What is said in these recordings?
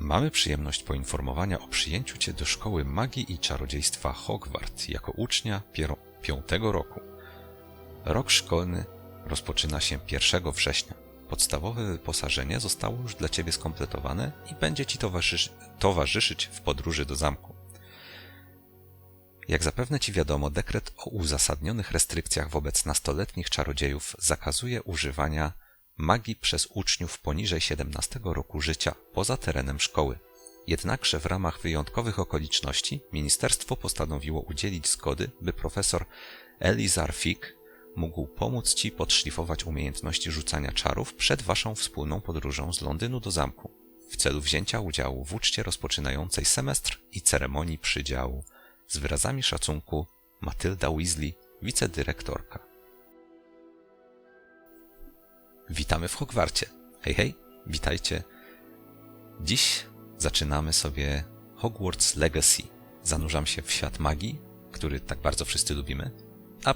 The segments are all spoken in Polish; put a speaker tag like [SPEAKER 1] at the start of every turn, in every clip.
[SPEAKER 1] Mamy przyjemność poinformowania o przyjęciu Cię do szkoły magii i czarodziejstwa Hogwarts jako ucznia 5. roku. Rok szkolny rozpoczyna się 1 września. Podstawowe wyposażenie zostało już dla Ciebie skompletowane i będzie Ci towarzyszyć w podróży do zamku. Jak zapewne Ci wiadomo, dekret o uzasadnionych restrykcjach wobec nastoletnich czarodziejów zakazuje używania magii przez uczniów poniżej 17 roku życia poza terenem szkoły. Jednakże w ramach wyjątkowych okoliczności ministerstwo postanowiło udzielić zgody, by profesor Elizar Fick mógł pomóc Ci podszlifować umiejętności rzucania czarów przed Waszą wspólną podróżą z Londynu do zamku, w celu wzięcia udziału w uczcie rozpoczynającej semestr i ceremonii przydziału. Z wyrazami szacunku, Matylda Weasley, wicedyrektorka. Witamy w Hogwarcie. Hej, hej, witajcie. Dziś zaczynamy sobie Hogwarts Legacy. Zanurzam się w świat magii, który tak bardzo wszyscy lubimy, a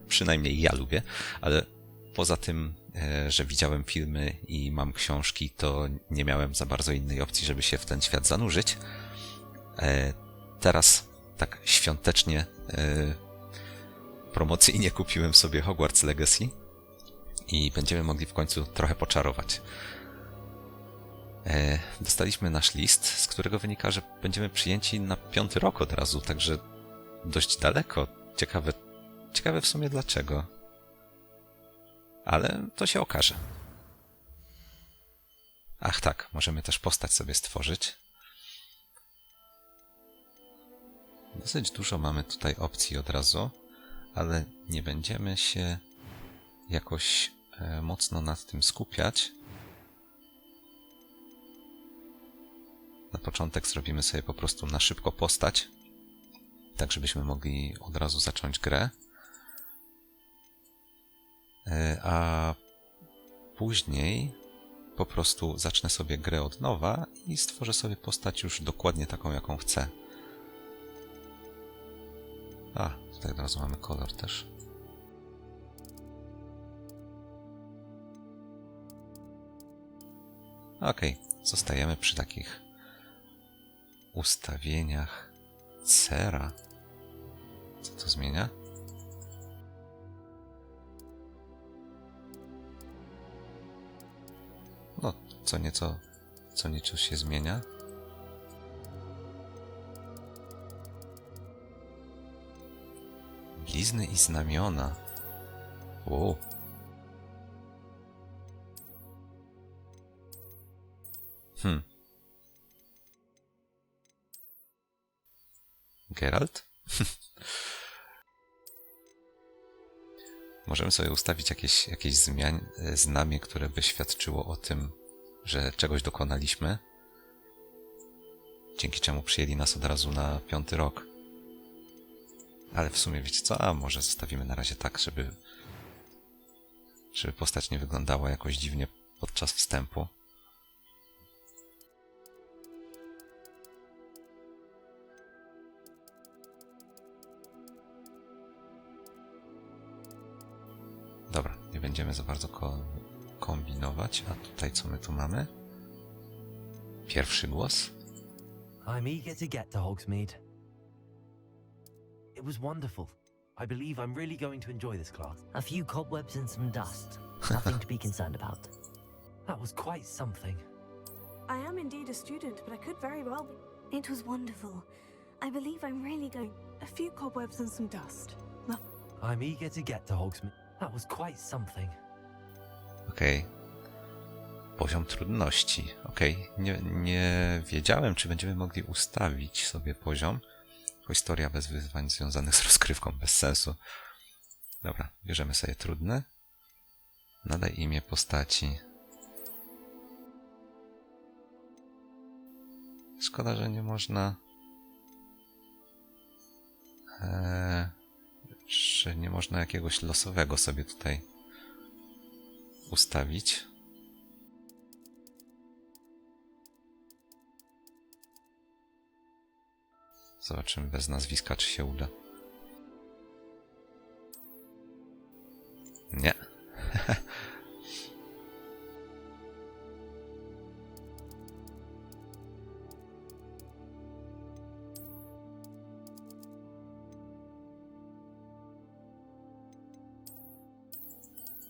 [SPEAKER 1] przynajmniej ja lubię, ale poza tym, że widziałem filmy i mam książki, to nie miałem za bardzo innej opcji, żeby się w ten świat zanurzyć. Teraz tak świątecznie, promocyjnie kupiłem sobie Hogwarts Legacy i będziemy mogli w końcu trochę poczarować. Dostaliśmy nasz list, z którego wynika, że będziemy przyjęci na 5. rok od razu, także dość daleko. Ciekawe w sumie dlaczego. Ale to się okaże. Ach tak, możemy też postać sobie stworzyć. Dosyć dużo mamy tutaj opcji od razu, ale nie będziemy się jakoś mocno nad tym skupiać. Na początek zrobimy sobie po prostu na szybko postać, tak żebyśmy mogli od razu zacząć grę. A później po prostu zacznę sobie grę od nowa i stworzę sobie postać już dokładnie taką, jaką chcę. A, tutaj od razu mamy kolor też. Okej, zostajemy przy takich ustawieniach cera. Co to zmienia? No, co nieco się zmienia. Blizny i znamiona. Wow. Geralt? Możemy sobie ustawić jakieś znamie, które by świadczyło o tym, że czegoś dokonaliśmy, dzięki czemu przyjęli nas od razu na 5. rok. Ale w sumie wiecie co? A może zostawimy na razie tak, żeby postać nie wyglądała jakoś dziwnie podczas wstępu. Dobra, nie będziemy za bardzo kombinować. A tutaj co my tu mamy? Pierwszy głos.
[SPEAKER 2] I'm eager to get to Hogsmeade. It was wonderful. I believe I'm really going to enjoy this class.
[SPEAKER 3] A few cobwebs and some dust. Nothing to be concerned about.
[SPEAKER 2] That was quite something.
[SPEAKER 4] I am indeed a student, but I could very well be. It was wonderful. I believe I'm really going. A few cobwebs and some dust.
[SPEAKER 2] I'm eager to get to Hogsmeade. That was quite something.
[SPEAKER 1] Okej. Poziom trudności. Okej. Nie wiedziałem, czy będziemy mogli ustawić sobie poziom. Historia bez wyzwań związanych z rozgrywką, bez sensu. Dobra, bierzemy sobie trudne. Nadaj imię postaci. Szkoda, że nie można... że nie można jakiegoś losowego sobie tutaj ustawić. Zobaczymy bez nazwiska, czy się uda. Nie.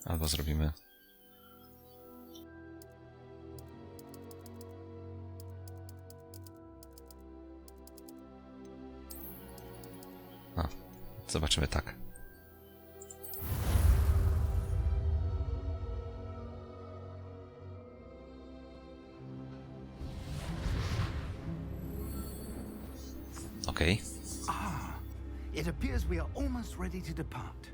[SPEAKER 1] Albo zrobimy... A, zobaczymy tak. Okej.
[SPEAKER 5] It appears we are almost ready to depart.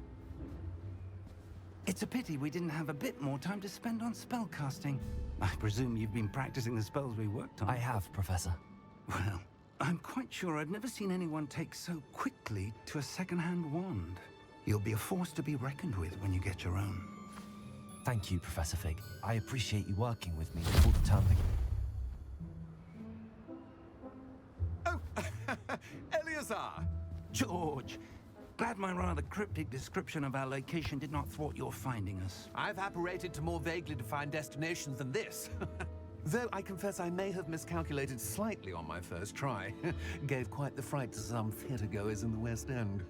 [SPEAKER 5] It's a pity we didn't have a bit more time to spend on spellcasting. I presume you've been practicing the spells we worked on.
[SPEAKER 3] I have, Professor.
[SPEAKER 5] Well, I'm quite sure I've never seen anyone take so quickly to a second-hand wand. You'll be a force to be reckoned with when you get your own.
[SPEAKER 3] Thank you, Professor Fig. I appreciate you working with me before the term begins.
[SPEAKER 5] Eleazar! George! Glad my rather cryptic description of our location did not thwart your finding us.
[SPEAKER 2] I've apparated to more vaguely defined destinations than this. Though I confess I may have miscalculated slightly on my first try. Gave quite the fright to some theatergoers in the West End.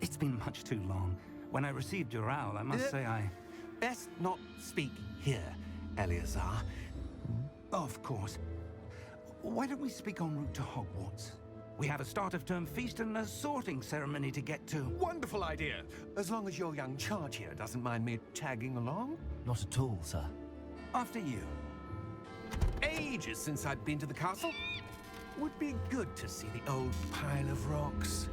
[SPEAKER 5] It's been much too long. When I received your owl, I must say I...
[SPEAKER 2] Best not speak here, Eleazar.
[SPEAKER 5] Of course. Why don't we speak en route to Hogwarts? We have a start-of-term feast and a sorting ceremony to get to.
[SPEAKER 2] Wonderful idea. As long as your young charge here doesn't mind me tagging along.
[SPEAKER 3] Not at all, sir.
[SPEAKER 5] After you.
[SPEAKER 2] Ages since I'd been to the castle. Would be good to see the old pile of rocks.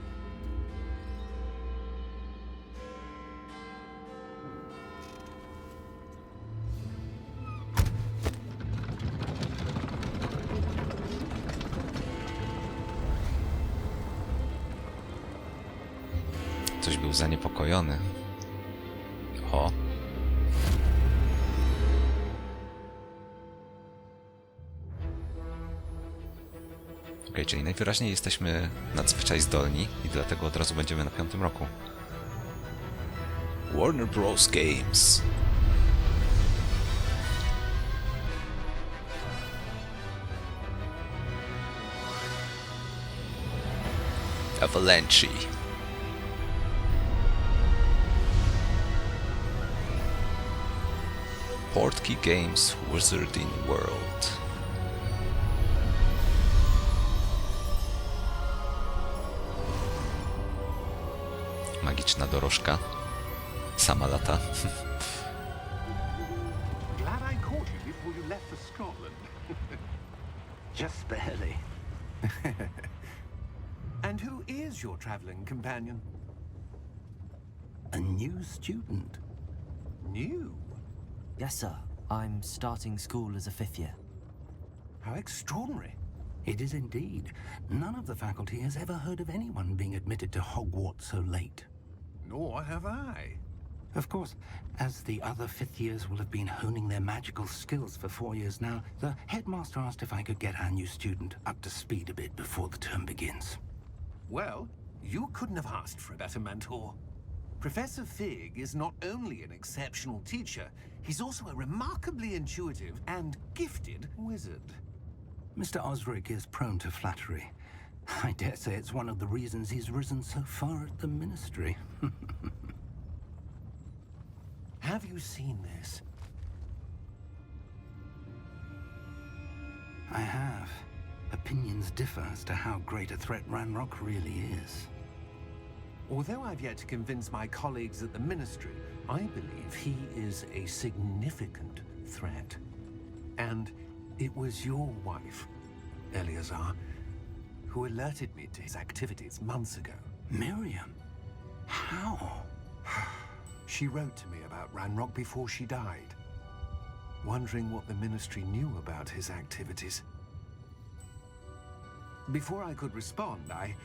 [SPEAKER 1] Ktoś był zaniepokojony. O. Okej, czyli najwyraźniej jesteśmy nadzwyczaj zdolni i dlatego od razu będziemy na 5. roku. Warner Bros. Games. Avalanche. Portkey Games Wizarding World. Magiczna dorożka. Sama lata.
[SPEAKER 5] Glad I caught you before you left for Scotland. Just barely.
[SPEAKER 2] And who is your traveling companion?
[SPEAKER 5] A new student.
[SPEAKER 2] New?
[SPEAKER 3] Yes, sir. I'm starting school as a 5th year.
[SPEAKER 2] How extraordinary.
[SPEAKER 5] It is indeed. None of the faculty has ever heard of anyone being admitted to Hogwarts so late.
[SPEAKER 2] Nor have I.
[SPEAKER 5] Of course, as the other 5th years will have been honing their magical skills for 4 years now, the headmaster asked if I could get our new student up to speed a bit before the term begins.
[SPEAKER 2] Well, you couldn't have asked for a better mentor. Professor Fig is not only an exceptional teacher, he's also a remarkably intuitive and gifted wizard.
[SPEAKER 5] Mr. Osric is prone to flattery. I dare say it's one of the reasons he's risen so far at the ministry.
[SPEAKER 2] Have you seen this?
[SPEAKER 5] I have. Opinions differ as to how great a threat Ranrock really is.
[SPEAKER 2] Although I've yet to convince my colleagues at the Ministry, I believe he is a significant threat. And it was your wife, Eleazar, who alerted me to his activities months ago.
[SPEAKER 5] Miriam? How?
[SPEAKER 2] She wrote to me about Ranrock before she died, wondering what the Ministry knew about his activities. Before I could respond, I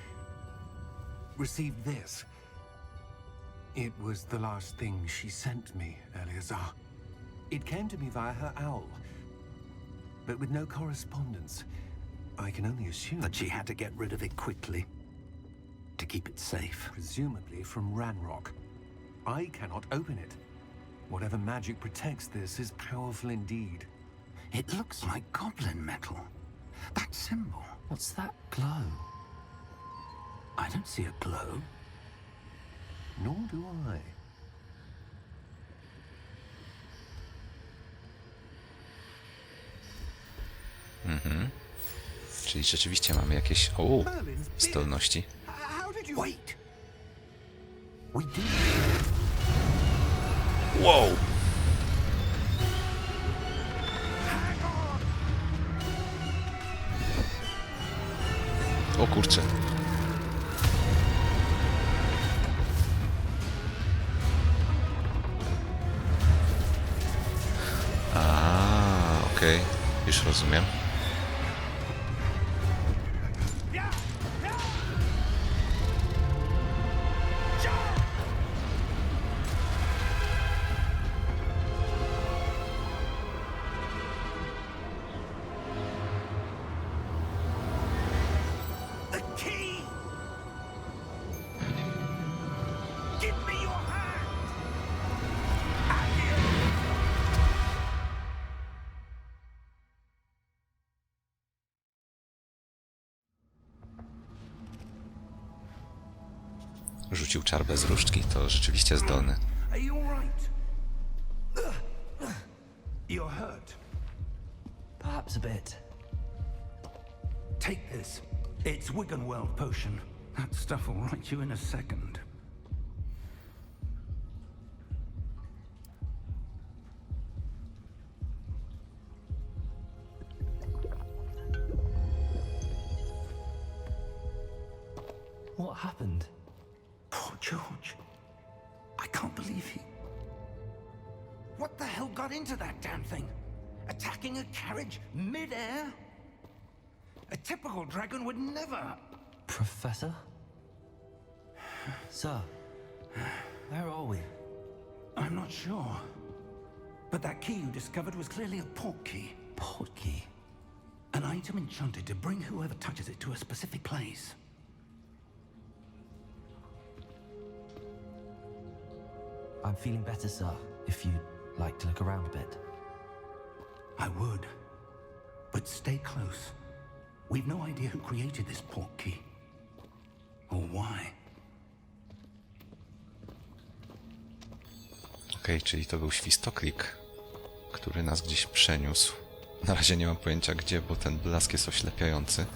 [SPEAKER 2] received this. It was the last thing she sent me, Eleazar. It came to me via her owl, but with no correspondence. I can only assume
[SPEAKER 5] That she had to get rid of it quickly. To keep it safe.
[SPEAKER 2] presumably from Ranrock. I cannot open it. Whatever magic protects this is powerful indeed.
[SPEAKER 5] It looks like goblin metal. That symbol.
[SPEAKER 3] What's that glow?
[SPEAKER 5] I don't see a glow.
[SPEAKER 2] Nor do I.
[SPEAKER 1] Czyli rzeczywiście mamy jakieś zdolności.
[SPEAKER 2] How did you... Wait!
[SPEAKER 5] We did.
[SPEAKER 1] Wow! O kurczę. Okej, już rozumiem.
[SPEAKER 2] The key! Give me your hand!
[SPEAKER 1] Rzucił czar bez różdżki, to rzeczywiście zdolny.
[SPEAKER 2] Are you all right? You're hurt.
[SPEAKER 3] Perhaps a bit.
[SPEAKER 5] Take this. It's Wiggenweld potion. That stuff will right you in a second.
[SPEAKER 3] What happened?
[SPEAKER 5] Poor George. I can't believe he...
[SPEAKER 2] What the hell got into that damn thing? Attacking a carriage mid-air? A typical dragon would never...
[SPEAKER 3] Professor? Sir, where are we?
[SPEAKER 5] I'm not sure. But that key you discovered was clearly a port key.
[SPEAKER 3] Port key?
[SPEAKER 5] An item enchanted to bring whoever touches it to a specific place.
[SPEAKER 3] I'm feeling better, sir, if you'd like to look around a bit.
[SPEAKER 5] I would. But stay close. We've no idea who created this port key. Or why.
[SPEAKER 1] Okej, czyli to był świstoklik, który nas gdzieś przeniósł. Na razie nie mam pojęcia gdzie, bo ten blask jest oślepiający.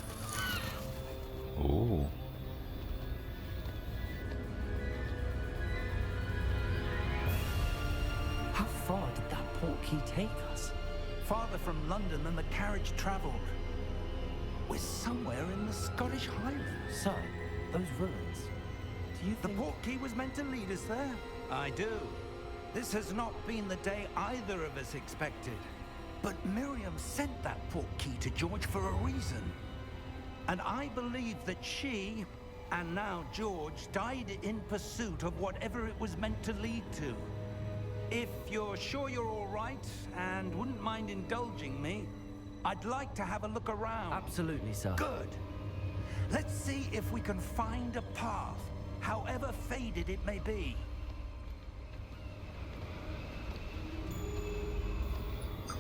[SPEAKER 3] How far did that port key take us?
[SPEAKER 5] Farther from London than the carriage traveled. We're somewhere in the Scottish Highlands.
[SPEAKER 3] Sir, those ruins. Do you
[SPEAKER 5] The
[SPEAKER 3] think...
[SPEAKER 5] port key was meant to lead us there? I do. This has not been the day either of us expected. But Miriam sent that port key to George for a reason. And I believe that she, and now George, died in pursuit of whatever it was meant to lead to. If you're sure you're all right and wouldn't mind indulging me, I'd like to have a look around.
[SPEAKER 3] Absolutely, sir.
[SPEAKER 5] Good. Let's see if we can find a path, however faded it may be.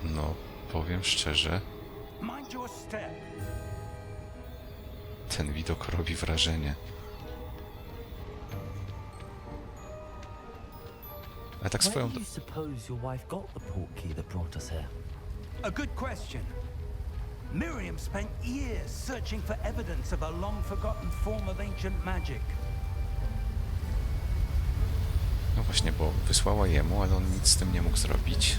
[SPEAKER 1] No, powiem szczerze,
[SPEAKER 5] Mind your step.
[SPEAKER 1] ten widok robi wrażenie. Ale tak
[SPEAKER 3] Where
[SPEAKER 1] swoją...
[SPEAKER 3] do you suppose your wife got the port key that brought us here?
[SPEAKER 5] A good question. Miriam spent years searching for evidence of a long-forgotten form of ancient magic.
[SPEAKER 1] No właśnie, bo wysłała jemu, ale on nic z tym nie mógł zrobić.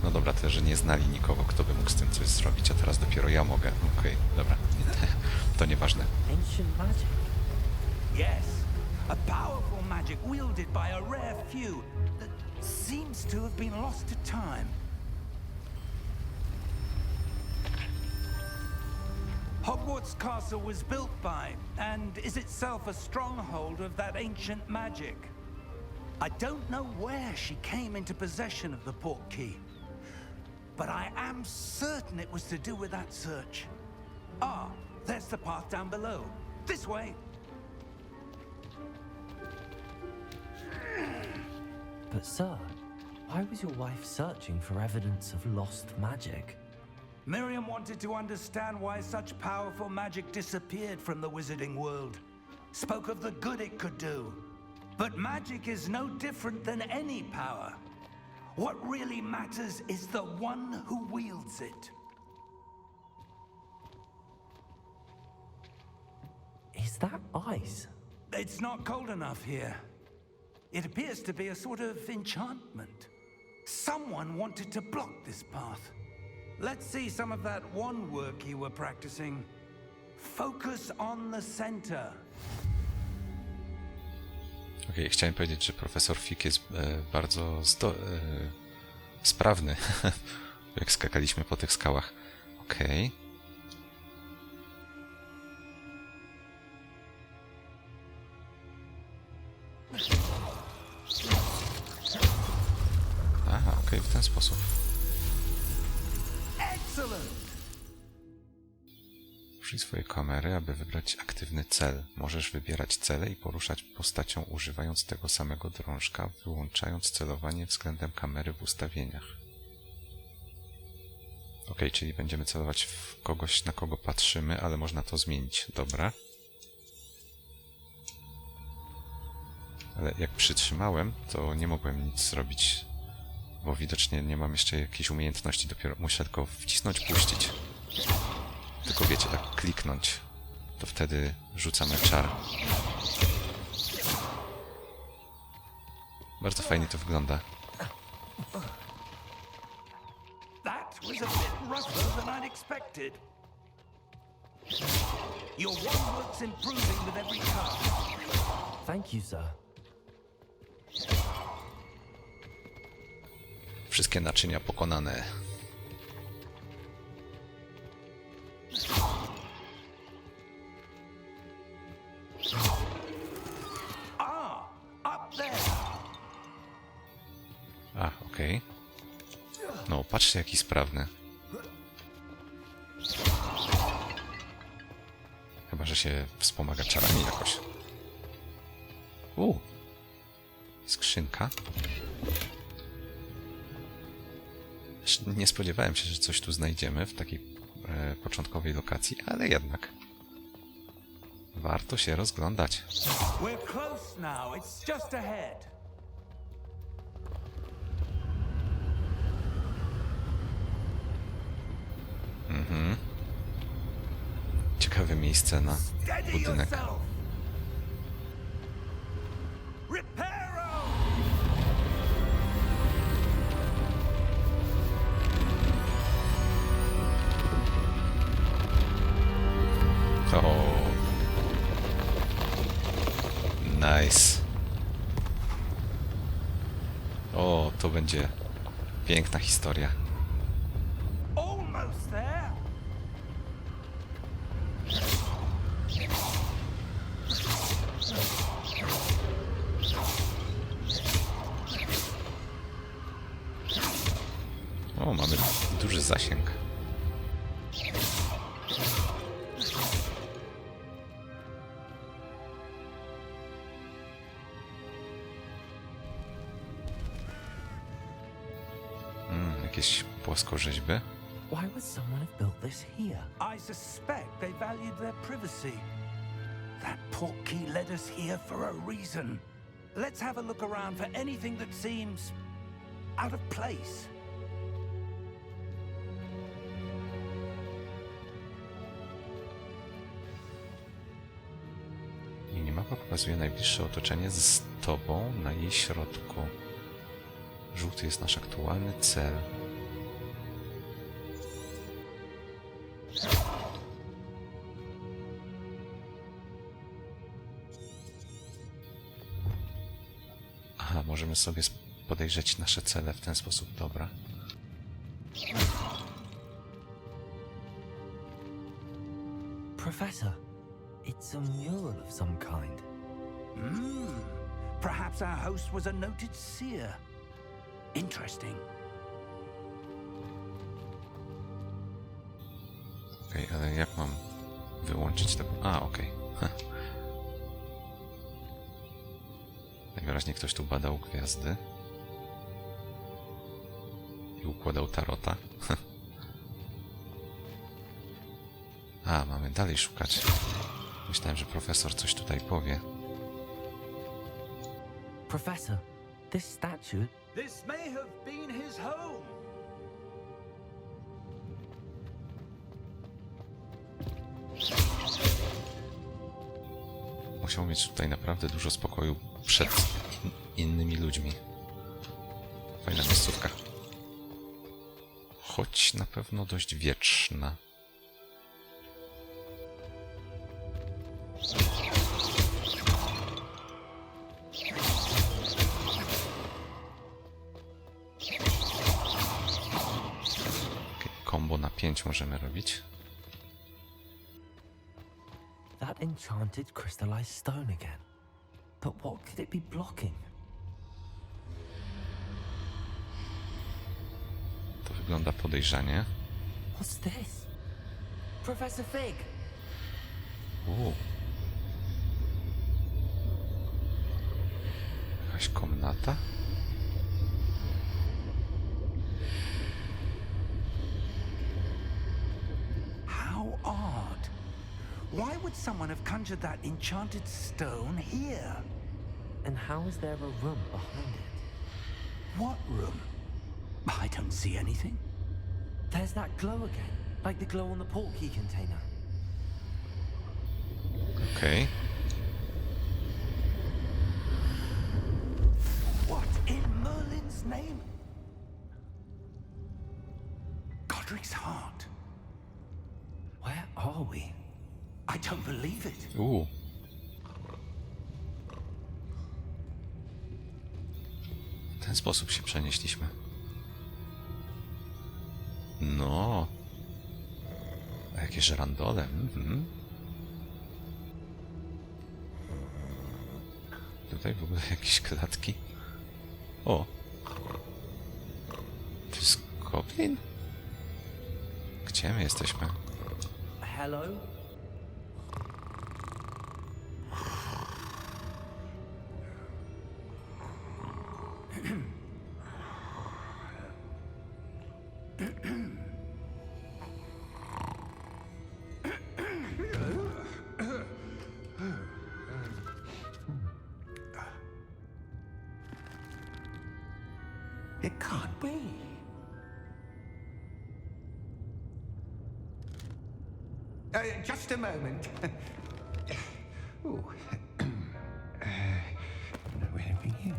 [SPEAKER 1] No dobra, tyle, że nie znali nikogo, kto by mógł z tym coś zrobić, a teraz dopiero ja mogę. Okej, dobra, to nieważne.
[SPEAKER 3] Ancient magic?
[SPEAKER 5] Yes, a powerful magic wielded by a rare few that seems to have been lost to time. Hogwarts Castle was built by, and is itself a stronghold of that ancient magic. I don't know where she came into possession of the port key, but I am certain it was to do with that search. Ah, there's the path down below. This way.
[SPEAKER 3] But sir, why was your wife searching for evidence of lost magic?
[SPEAKER 5] Miriam wanted to understand why such powerful magic disappeared from the wizarding world. Spoke of the good it could do. But magic is no different than any power. What really matters is the one who wields it.
[SPEAKER 3] Is that ice?
[SPEAKER 5] It's not cold enough here. It appears to be a sort of enchantment. Someone wanted to block this path. Let's see some of that one work you were practicing. Focus on the center.
[SPEAKER 1] Okej, chciałem powiedzieć, że profesor Fig jest bardzo sprawny, jak skakaliśmy po tych skałach. Okej. Aha, okej, w ten sposób.
[SPEAKER 5] Excellent.
[SPEAKER 1] Użyj swojej kamery, aby wybrać aktywny cel. Możesz wybierać cele i poruszać postacią używając tego samego drążka, wyłączając celowanie względem kamery w ustawieniach. Ok, czyli będziemy celować w kogoś, na kogo patrzymy, ale można to zmienić. Dobra. Ale jak przytrzymałem, to nie mogłem nic zrobić, bo widocznie nie mam jeszcze jakiejś umiejętności. Dopiero muszę tylko wcisnąć, puścić. Tylko wiecie, tak kliknąć, to wtedy rzucamy czar. Bardzo fajnie to wygląda.
[SPEAKER 5] That was a bit rougher than I'd expected. Your one work's improving with every cast.
[SPEAKER 3] Thank you, sir.
[SPEAKER 1] Wszystkie naczynia pokonane.
[SPEAKER 5] Up there.
[SPEAKER 1] A, okej. No, patrzcie jaki sprawny. Chyba, że się wspomaga czarami jakoś. Skrzynka. Nie spodziewałem się, że coś tu znajdziemy w takiej początkowej lokacji, ale jednak warto się rozglądać.
[SPEAKER 5] We're close now. It's just ahead.
[SPEAKER 1] Ciekawe miejsce na
[SPEAKER 5] Steady
[SPEAKER 1] budynek.
[SPEAKER 5] yourself. Reparo!
[SPEAKER 1] O, nice. O, to będzie piękna historia.
[SPEAKER 5] Almost there.
[SPEAKER 1] O, mamy duży zasięg. Jakieś płaskorzeźby.
[SPEAKER 3] Why would someone have built this here?
[SPEAKER 5] I suspect they valued their privacy. That portkey led us here for a reason. Let's have a look around for anything that seems out of place.
[SPEAKER 1] Minimapa pokazuje najbliższe otoczenie z tobą na jej środku. Żółty jest nasz aktualny cel. Aha, możemy sobie podejrzeć nasze cele w ten sposób, dobra.
[SPEAKER 3] Professor, it's a mural of some kind.
[SPEAKER 5] Perhaps our host was a noted seer. Interesting.
[SPEAKER 1] Okej, ale jak mam wyłączyć to? A, okej. Najwyraźniej ktoś tu badał gwiazdy i układał tarota. A, mamy dalej szukać. Myślałem, że profesor coś tutaj powie.
[SPEAKER 3] Professor, this statue,
[SPEAKER 5] This may have been his home.
[SPEAKER 1] Musiał mieć tutaj naprawdę dużo spokoju przed innymi ludźmi. Fajna miejscówka. Choć na pewno dość wieczna. Kombo na 5 możemy robić.
[SPEAKER 3] That enchanted crystallized stone again. But what could it be blocking?
[SPEAKER 1] To wygląda podejrzanie.
[SPEAKER 3] What's this? Professor Fig!
[SPEAKER 1] Jakaś komnata?
[SPEAKER 5] How odd. Why would someone have conjured that enchanted stone here?
[SPEAKER 3] And how is there a room behind it?
[SPEAKER 5] What room? I don't see anything.
[SPEAKER 3] There's that glow again, like the glow on the portkey container.
[SPEAKER 1] Okej.
[SPEAKER 5] What in Merlin's name? Godric's heart.
[SPEAKER 3] Where are we?
[SPEAKER 5] I don't believe it.
[SPEAKER 1] W ten sposób się przenieśliśmy. No. A jakie żerandole. Tutaj w ogóle jakieś klatki. O! To jest goblin? Gdzie my jesteśmy?
[SPEAKER 3] Hello?
[SPEAKER 5] It can't be. Just a moment. Ooh. Anything here?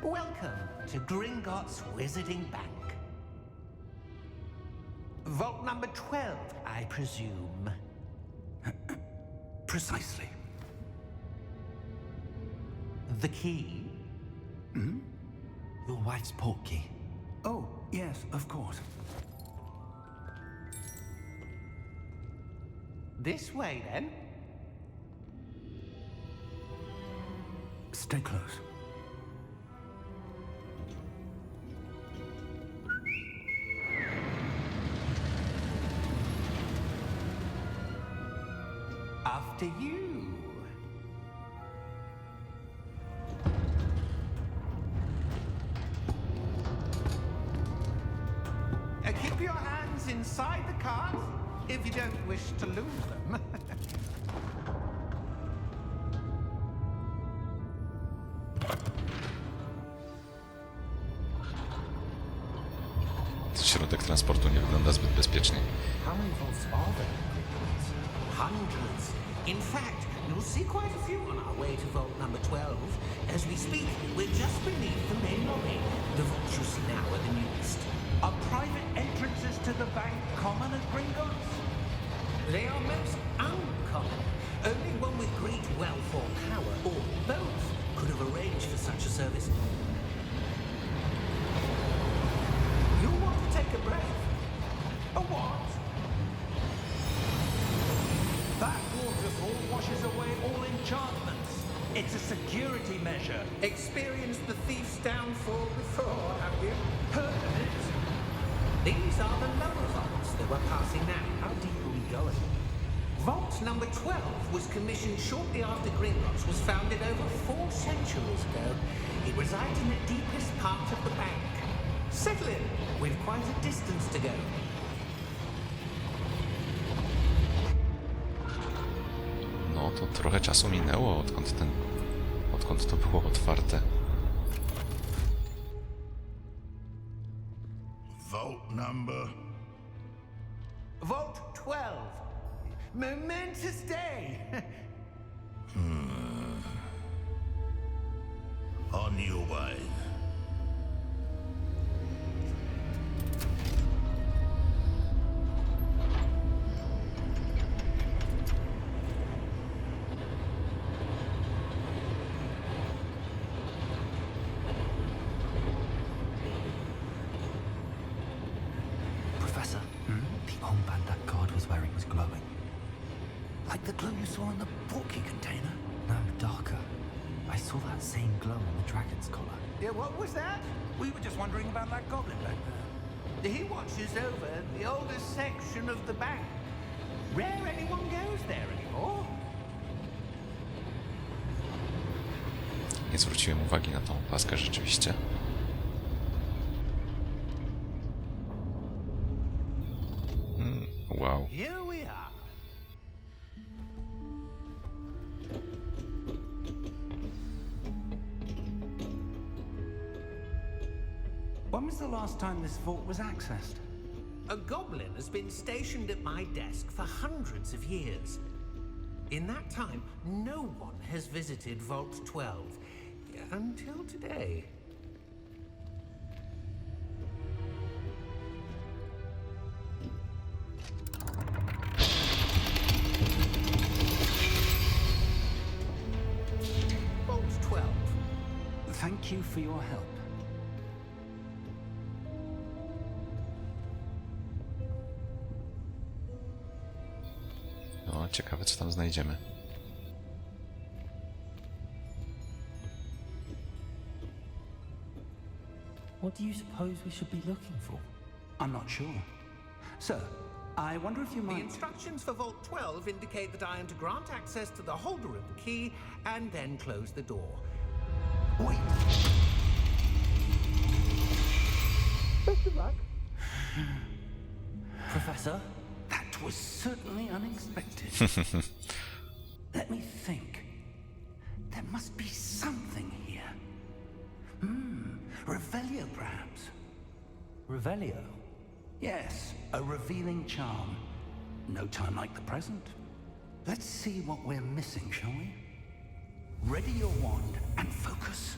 [SPEAKER 6] Welcome to Gringotts Wizarding Bank. Vault number 12, I presume.
[SPEAKER 5] Precisely.
[SPEAKER 6] The key?
[SPEAKER 3] Your wife's portkey.
[SPEAKER 5] Oh, yes, of course.
[SPEAKER 6] This way, then.
[SPEAKER 5] Stay close.
[SPEAKER 6] After you. Keep your hands inside the cart if you don't wish to lose them.
[SPEAKER 1] Środek transportu nie wygląda zbyt bezpiecznie.
[SPEAKER 6] How many vaults are there? Hundreds. In fact, you'll see quite a few on our way to vault number 12. As we speak, we're just beneath the main lobby. The vaults you see now are the newest.
[SPEAKER 5] Are private entrances to the bank common at Gringotts?
[SPEAKER 6] They are most uncommon. Only one with great wealth or power, or both, could have arranged for such a service. You'll want to take a breath.
[SPEAKER 5] A what? That waterfall washes away all enchantments. It's a security measure.
[SPEAKER 6] Experienced the thief's downfall before, have you?
[SPEAKER 5] Heard of it?
[SPEAKER 6] These are the lower vaults that we're passing now. How deep are we going? Vault number 12 was commissioned shortly after Gringotts was founded over 4 centuries ago. It resides in the deepest part of the bank. Settle in. We've quite a distance to go.
[SPEAKER 1] to trochę czasu minęło, odkąd to było otwarte.
[SPEAKER 7] Vault number.
[SPEAKER 5] Vault 12. Momentous day.
[SPEAKER 7] On your way.
[SPEAKER 3] Professor, the armband that guard was wearing was glowing.
[SPEAKER 5] Like the glow you saw in the porky container.
[SPEAKER 3] No, darker. I saw that same glow on the dragon's collar.
[SPEAKER 5] Yeah, what was that? We were just wondering about that goblin back there. He watches over the oldest section of the bank. Rare anyone goes there anymore.
[SPEAKER 1] Nie zwróciłem uwagi na tą opaskę rzeczywiście. Wow.
[SPEAKER 5] Here we are. When was the last time this vault was accessed?
[SPEAKER 6] A goblin has been stationed at my desk for hundreds of years. In that time, no one has visited Vault 12 until today. Vault 12.
[SPEAKER 5] Thank you for your help.
[SPEAKER 1] No, ciekawe co tam znajdziemy.
[SPEAKER 3] What do you suppose we should be looking for?
[SPEAKER 5] I'm not sure. Sir, I wonder if you
[SPEAKER 6] The
[SPEAKER 5] might...
[SPEAKER 6] instructions for Vault 12 indicate that I am to grant access to the holder of the key and then close the door.
[SPEAKER 5] Wait.
[SPEAKER 6] Best of luck.
[SPEAKER 3] Professor?
[SPEAKER 5] That was certainly unexpected. Let me think. There must be something here. Revelio, perhaps.
[SPEAKER 3] Revelio?
[SPEAKER 5] Yes, a revealing charm. No time like the present. Let's see what we're missing, shall we? Ready your wand and focus.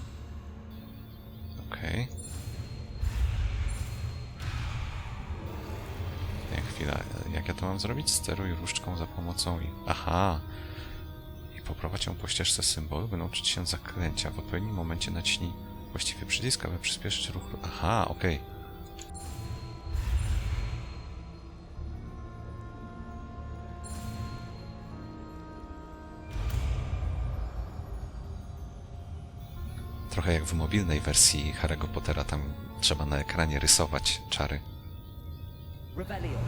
[SPEAKER 1] Okej. Chwila, jak ja to mam zrobić? Steruj różdżką za pomocą i... Aha! I poprowadź ją po ścieżce symbolu, by nauczyć się zaklęcia. W odpowiednim momencie naciśnij właściwy przycisk, aby przyspieszyć ruch... Aha, okej. Trochę jak w mobilnej wersji Harry'ego Pottera, tam trzeba na ekranie rysować czary.
[SPEAKER 3] Revelio.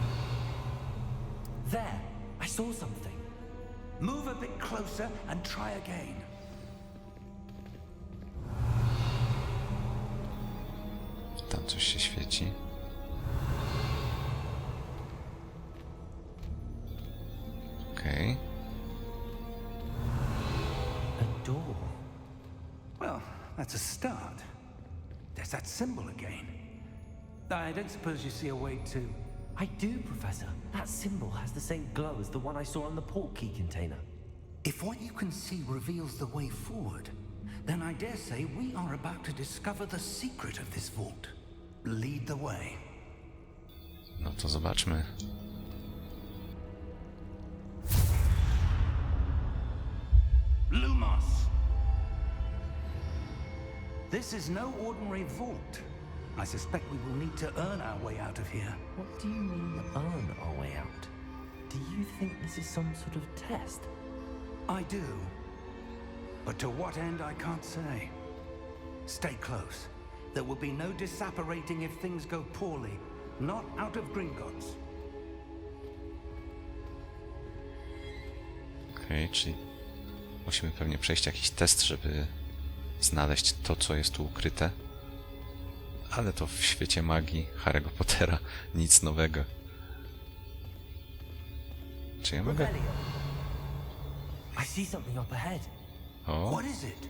[SPEAKER 3] There, I saw something.
[SPEAKER 5] Move a bit closer and try again.
[SPEAKER 1] Tam coś się świeci. Okej.
[SPEAKER 3] A door.
[SPEAKER 5] Well, that's a start. There's that symbol again. I don't suppose you see a way to...
[SPEAKER 3] I do, Professor. That symbol has the same glow as the one I saw on the port key container.
[SPEAKER 5] If what you can see reveals the way forward, then I dare say we are about to discover the secret of this vault. Lead the way.
[SPEAKER 1] No to zobaczmy.
[SPEAKER 5] Lumos! This is no ordinary vault. I suspect we will need to earn our way out of here.
[SPEAKER 3] What do you mean, earn our way out? Do you think this is some sort of test?
[SPEAKER 5] I do. But to what end, I can't say. Stay close. There will be no disapparating if things go poorly. Not out of Gringotts.
[SPEAKER 1] Okej, czyli musimy pewnie przejść jakiś test, żeby znaleźć to, co jest tu ukryte. Ale to w świecie magii Harry'ego Pottera nic nowego. Czy ja mogę...
[SPEAKER 3] I see something up ahead.
[SPEAKER 1] O,
[SPEAKER 5] What is it?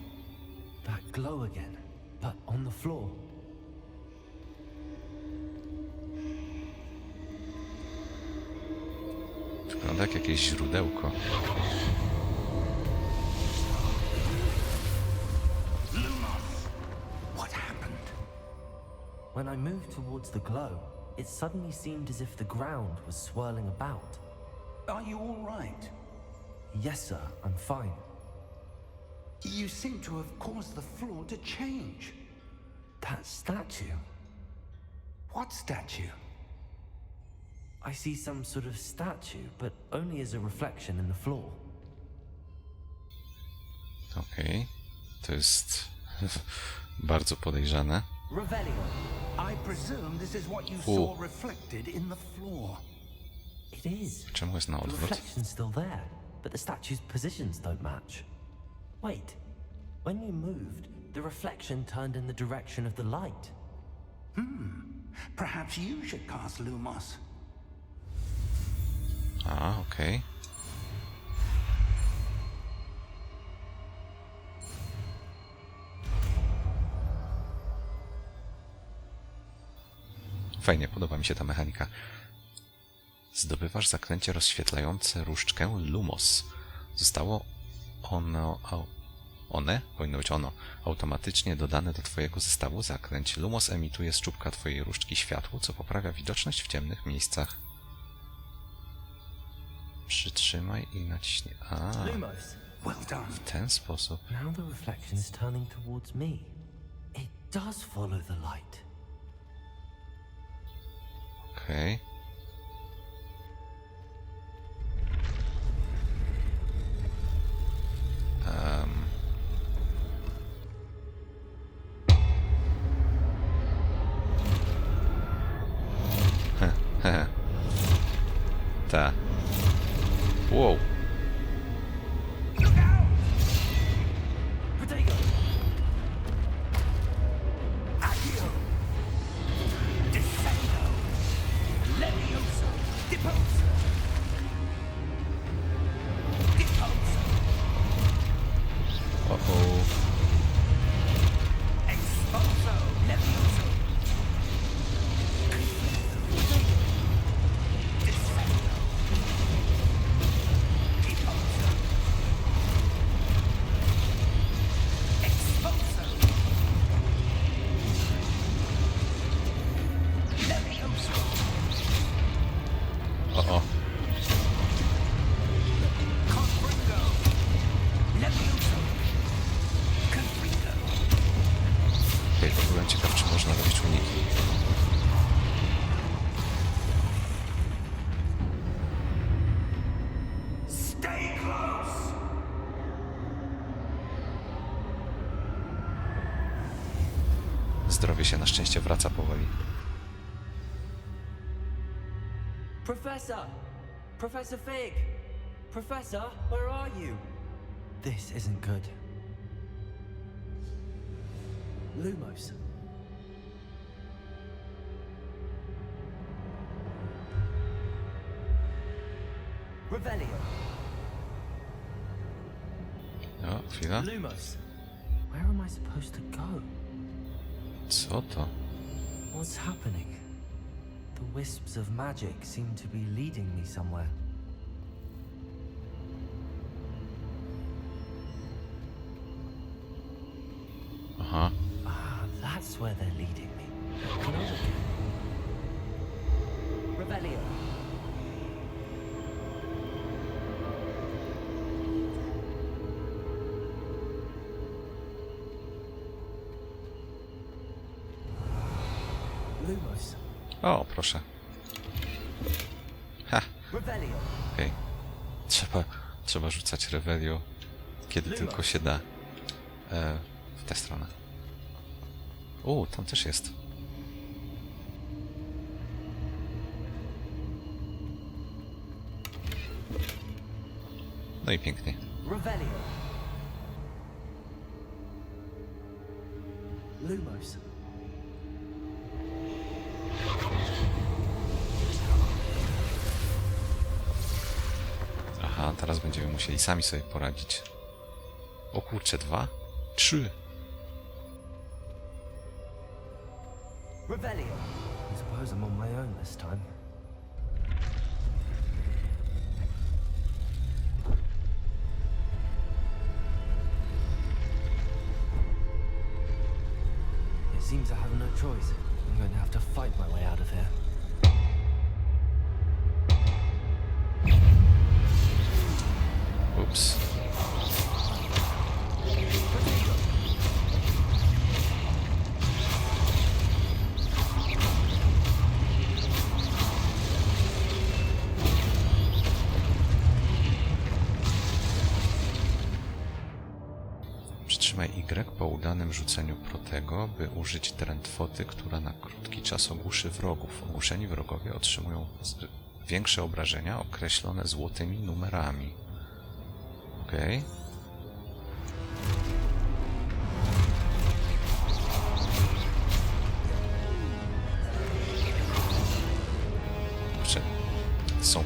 [SPEAKER 3] That glow again, but on the floor.
[SPEAKER 1] wygląda jak jakieś źródełko.
[SPEAKER 5] What happened?
[SPEAKER 3] When I moved towards the glow, it suddenly seemed as if the ground was swirling about.
[SPEAKER 5] Are you all right?
[SPEAKER 3] Yes, sir, I'm fine.
[SPEAKER 5] You seem to have caused the floor to change.
[SPEAKER 3] That statue.
[SPEAKER 5] What statue?
[SPEAKER 3] I see some sort of statue, but only as a reflection in the floor.
[SPEAKER 1] Okej. To jest bardzo podejrzane.
[SPEAKER 3] Revelio.
[SPEAKER 5] I presume this is what you
[SPEAKER 1] Oh.
[SPEAKER 5] saw reflected in the floor.
[SPEAKER 3] It is.
[SPEAKER 1] Czemu jest na
[SPEAKER 3] The
[SPEAKER 1] odwrót?
[SPEAKER 3] reflection's still there, but the statue's positions don't match. Wait. When you moved, the reflection turned in the direction of the light.
[SPEAKER 5] Perhaps you should cast Lumos.
[SPEAKER 1] A, okej. Fajnie, podoba mi się ta mechanika. Zdobywasz zaklęcie rozświetlające różdżkę Lumos. Zostało powinno być ono, automatycznie dodane do twojego zestawu zaklęć. Lumos emituje z czubka twojej różdżki światło, co poprawia widoczność w ciemnych miejscach. Przytrzymaj i naciśnij. A,
[SPEAKER 3] Lumos.
[SPEAKER 5] Well done.
[SPEAKER 1] w ten sposób.
[SPEAKER 3] Now the reflection is turning towards me. It does follow the light.
[SPEAKER 1] Okej. Ta. Wow.
[SPEAKER 3] Protego!
[SPEAKER 5] Accio! Descendo! Levioso! Deposo! Deposo!
[SPEAKER 1] O-o.
[SPEAKER 5] Exposo! Levioso! Descendo! Deposo! Exposo! Levioso!
[SPEAKER 1] O-o.
[SPEAKER 5] Confringo! Levioso! Confringo!
[SPEAKER 1] Okej, to byłem ciekaw, czy można robić uniki.
[SPEAKER 5] Stay close!
[SPEAKER 1] Zdrowie się na szczęście wraca powoli.
[SPEAKER 3] Professor! Professor Fig! Professor, where are you? This isn't good. Lumos. Revelio.
[SPEAKER 1] O, chwila.
[SPEAKER 3] Lumos. Where am I supposed to go?
[SPEAKER 1] Co to?
[SPEAKER 3] What's happening? The wisps of magic seem to be leading me somewhere.
[SPEAKER 1] Aha.
[SPEAKER 3] Ah, that's where they're leading me. Can I look? Revelio. Lumos.
[SPEAKER 1] O, proszę. Ha,
[SPEAKER 3] Revelio.
[SPEAKER 1] okej. Trzeba rzucać Revelio, kiedy tylko się da. W tę stronę. Tam też jest. No i pięknie.
[SPEAKER 3] Revelio. Lumos.
[SPEAKER 1] Aha, teraz będziemy musieli sami sobie poradzić. O kurczę, 2? 3.
[SPEAKER 3] Rebellion. I suppose I'm on my own this time. It seems I have no choice. I'm going to have to fight my way out of here.
[SPEAKER 1] Ups. Przytrzymaj Y po udanym rzuceniu protego, by użyć drętwoty, która na krótki czas ogłuszy wrogów. Ogłuszeni wrogowie otrzymują większe obrażenia określone złotymi numerami. Okej. Kurczę. Są.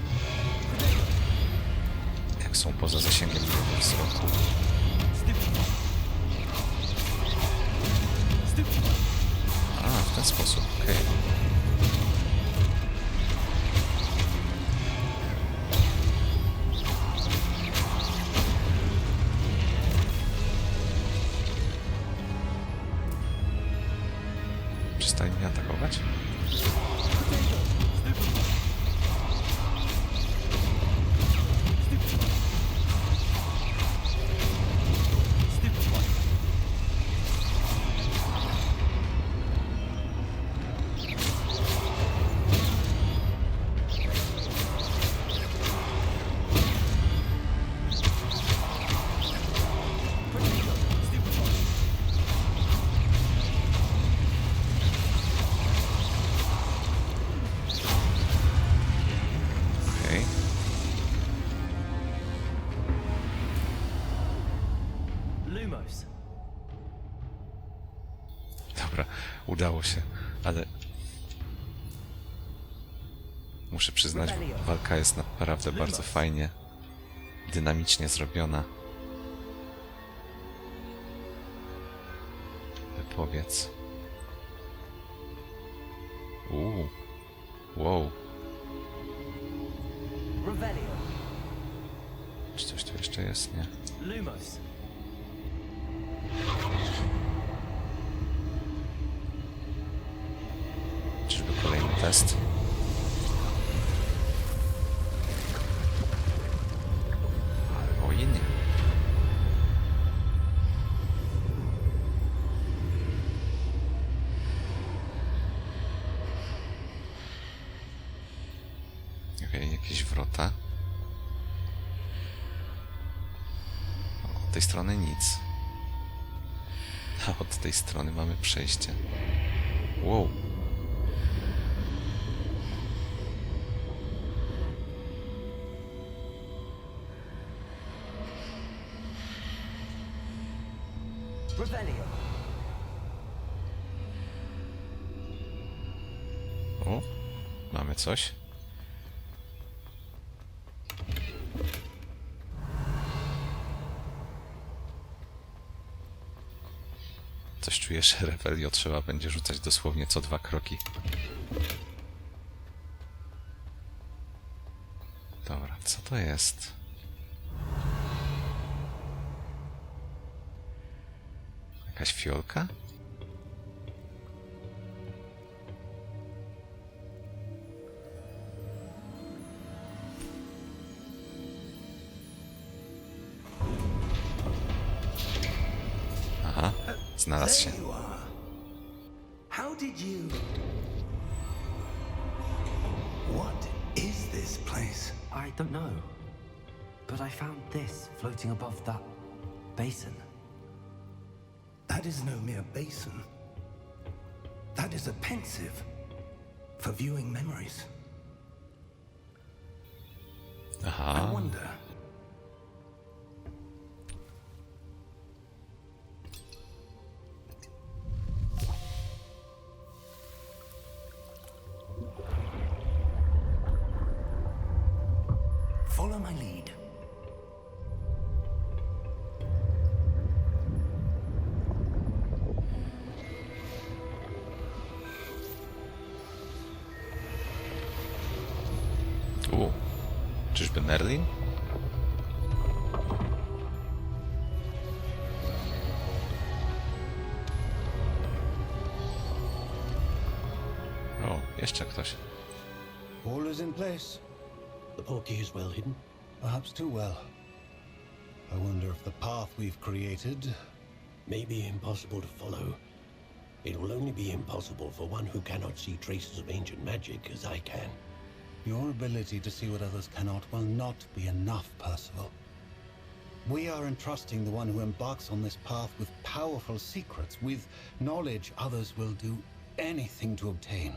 [SPEAKER 1] Jak są poza zasięgiem mojego wzroku. A, w ten sposób, okej. Przestań mnie atakować? Dobra, udało się, ale muszę przyznać, walka jest naprawdę bardzo fajnie, dynamicznie zrobiona. Wypowiedz. Wow. Czy coś tu jeszcze jest? Nie. Czyżby kolejny test? Albo i nie. Okej, jakieś wrota. Od tej strony nic. A od tej strony mamy przejście. Wow. O, mamy coś. Coś czuję, że Revelio trzeba będzie rzucać dosłownie co 2 kroki. Dobra, co to jest? Jakaś fiolka? Aha, znalazł się.
[SPEAKER 5] There you are. How did you... What is this place?
[SPEAKER 3] I don't know. But I found this floating above that basin.
[SPEAKER 5] That is no mere basin. That is a pensive for viewing memories.
[SPEAKER 1] Aha.
[SPEAKER 5] I wonder... Follow my lead.
[SPEAKER 1] Czyżby Merlin? O, jeszcze ktoś.
[SPEAKER 8] All is in place.
[SPEAKER 9] The portkey is well hidden.
[SPEAKER 8] Perhaps too well. I wonder if the path we've created...
[SPEAKER 9] May be impossible to follow. It will only be impossible for one who cannot see traces of ancient magic as I can.
[SPEAKER 8] Your ability to see what others cannot will not be enough, Percival. We are entrusting the one who embarks on this path with powerful secrets, with knowledge others will do anything to obtain.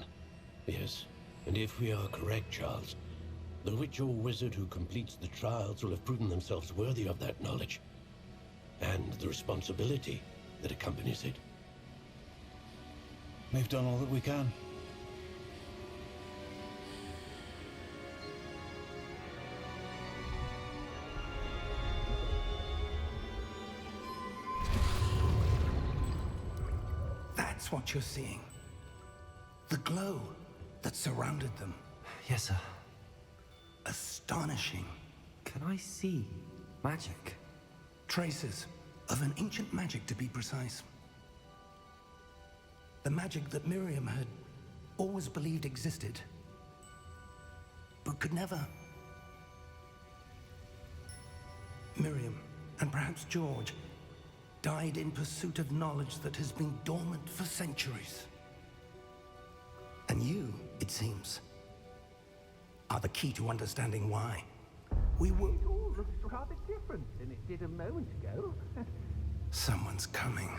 [SPEAKER 9] Yes, and if we are correct, Charles, the witch or wizard who completes the trials will have proven themselves worthy of that knowledge, and the responsibility that accompanies it.
[SPEAKER 8] We've done all that we can.
[SPEAKER 5] That's what you're seeing. The glow that surrounded them.
[SPEAKER 3] Yes, sir.
[SPEAKER 5] Astonishing.
[SPEAKER 3] Can I see magic?
[SPEAKER 5] Traces of an ancient magic, to be precise. The magic that Miriam had always believed existed, but could never. Miriam, and perhaps George, died in pursuit of knowledge that has been dormant for centuries. And you, it seems, are the key to understanding why. We were...
[SPEAKER 6] It all looks rather different than it did a moment ago.
[SPEAKER 5] Someone's coming.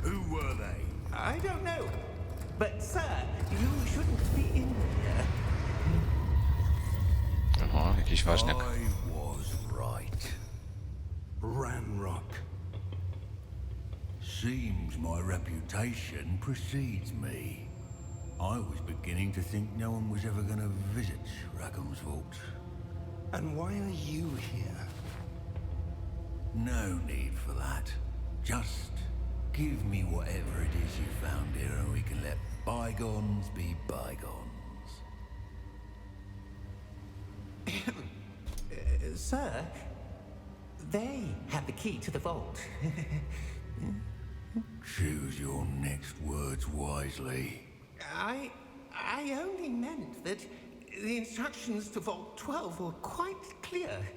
[SPEAKER 7] Who were they?
[SPEAKER 6] I don't know. But, sir, you shouldn't be in here.
[SPEAKER 1] Oho, jakiś ważniak.
[SPEAKER 7] I was right.
[SPEAKER 5] Ranrock.
[SPEAKER 7] Seems my reputation precedes me. I was beginning to think no one was ever going to visit Rackham's vault.
[SPEAKER 5] And why are you here?
[SPEAKER 7] No need for that. Just give me whatever it is you found here and we can let bygones be bygones.
[SPEAKER 6] Sir, they have the key to the vault.
[SPEAKER 7] Choose your next words wisely.
[SPEAKER 6] I only meant that the instructions to Vault 12 were quite clear.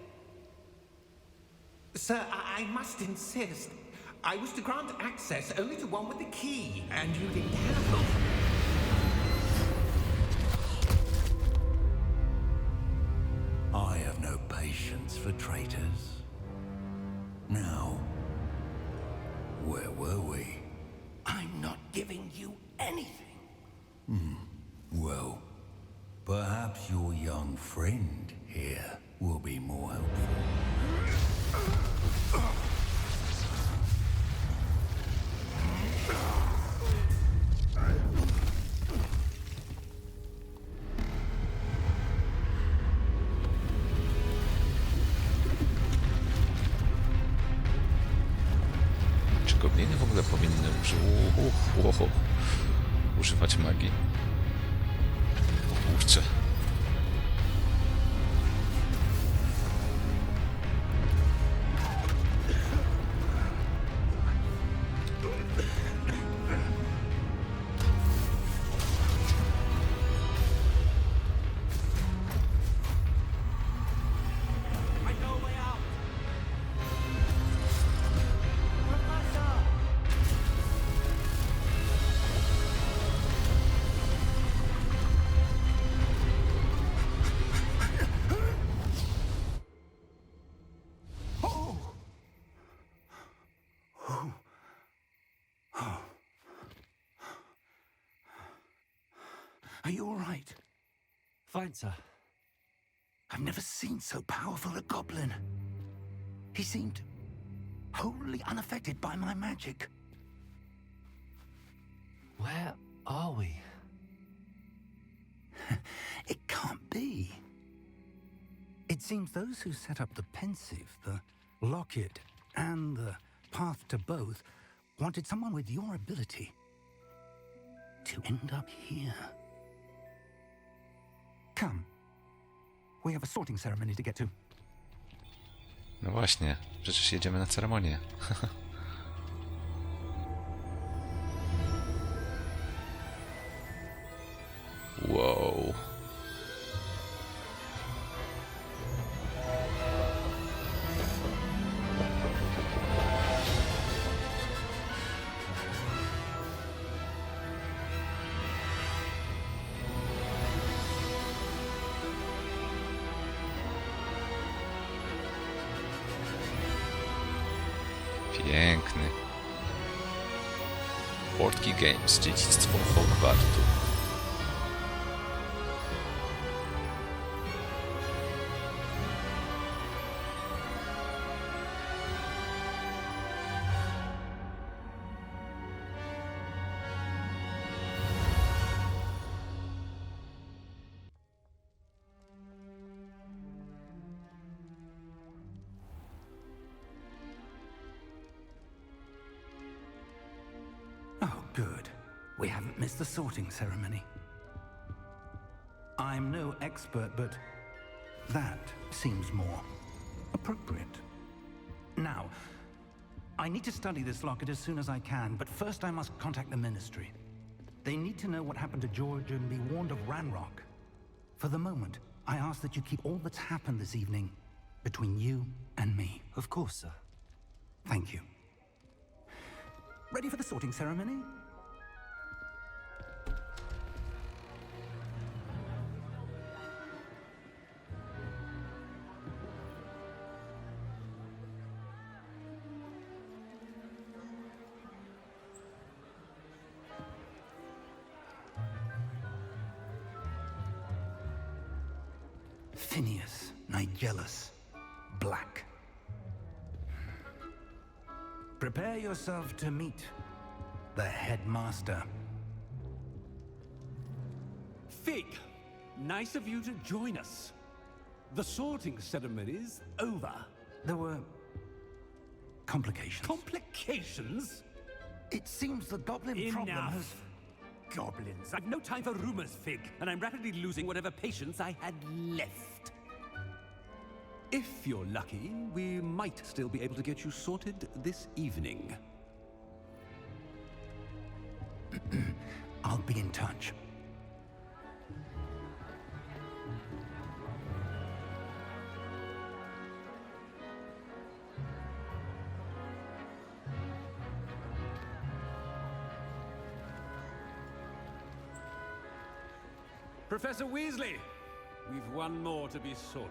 [SPEAKER 6] Sir, I must insist. I was to grant access only to one with the key, and you didn't have it.
[SPEAKER 7] I have no patience for traitors. Now, where were we?
[SPEAKER 5] I'm not giving you anything.
[SPEAKER 7] Well, perhaps your young friend here will be more helpful.
[SPEAKER 1] Czy gobliny w ogóle powinny używać magii? O kurczę.
[SPEAKER 5] Are you all right?
[SPEAKER 3] Fine, sir.
[SPEAKER 5] I've never seen so powerful a goblin. He seemed wholly unaffected by my magic.
[SPEAKER 3] Where are we?
[SPEAKER 5] It can't be. It seems those who set up the pensive, the locket, and the path to both wanted someone with your ability to end up here. Come, We have a sorting ceremony to get to.
[SPEAKER 1] No właśnie, przecież jedziemy na ceremonię. Wow. Piękny. Portki Games, dziedzictwo Hogwartu.
[SPEAKER 5] Oh, good. We haven't missed the sorting ceremony. I'm no expert, but that seems more appropriate. Now, I need to study this locket as soon as I can, but first I must contact the Ministry. They need to know what happened to George and be warned of Ranrock. For the moment, I ask that you keep all that's happened this evening between you and me.
[SPEAKER 3] Of course, sir.
[SPEAKER 5] Thank you. Ready for the sorting ceremony? Phineas Nigellus Black. Prepare yourself to meet the headmaster.
[SPEAKER 10] Fig, nice of you to join us. The sorting ceremony's over.
[SPEAKER 5] There were complications.
[SPEAKER 10] Complications?
[SPEAKER 5] It seems the goblin problem has...
[SPEAKER 10] Enough. Goblins. I've no time for rumors, Fig, and I'm rapidly losing whatever patience I had left. If you're lucky, we might still be able to get you sorted this evening.
[SPEAKER 5] I'll be in touch.
[SPEAKER 10] Professor Weasley, we've one more to be sorted.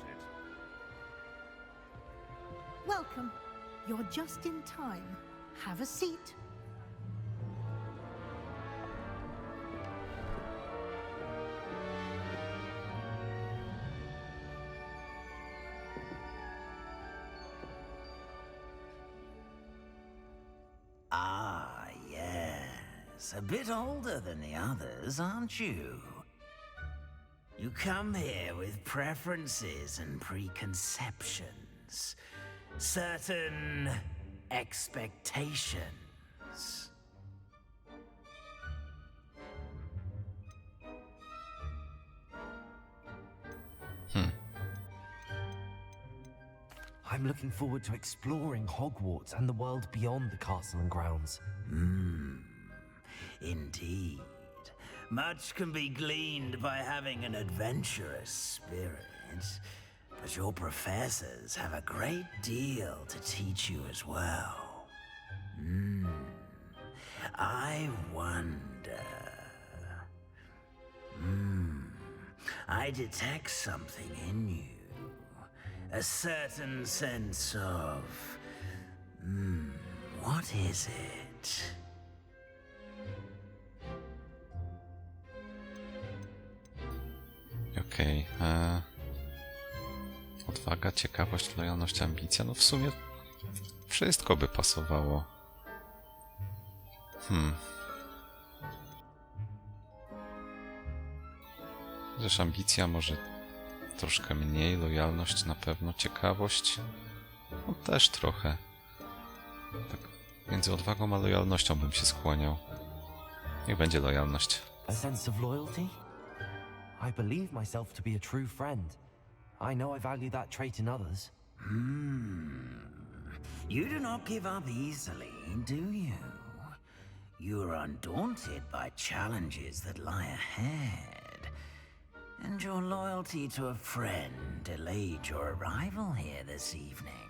[SPEAKER 11] Welcome. You're just in time. Have a seat.
[SPEAKER 12] Ah, yes. A bit older than the others, aren't you? You come here with preferences and preconceptions. Certain expectations.
[SPEAKER 3] I'm looking forward to exploring Hogwarts and the world beyond the castle and grounds.
[SPEAKER 12] Indeed. Much can be gleaned by having an adventurous spirit. But your professors have a great deal to teach you as well. I wonder... I detect something in you. A certain sense of... what is it?
[SPEAKER 1] Okej. Odwaga, ciekawość, lojalność, ambicja. No w sumie wszystko by pasowało. Chociaż ambicja może troszkę mniej, lojalność na pewno, ciekawość no też trochę. Tak między odwagą a lojalnością bym się skłaniał. Niech będzie lojalność.
[SPEAKER 3] A sense of loyalty? I believe myself to be a true friend. I know I value that trait in others.
[SPEAKER 12] You do not give up easily, do you? You are undaunted by challenges that lie ahead. And your loyalty to a friend delayed your arrival here this evening.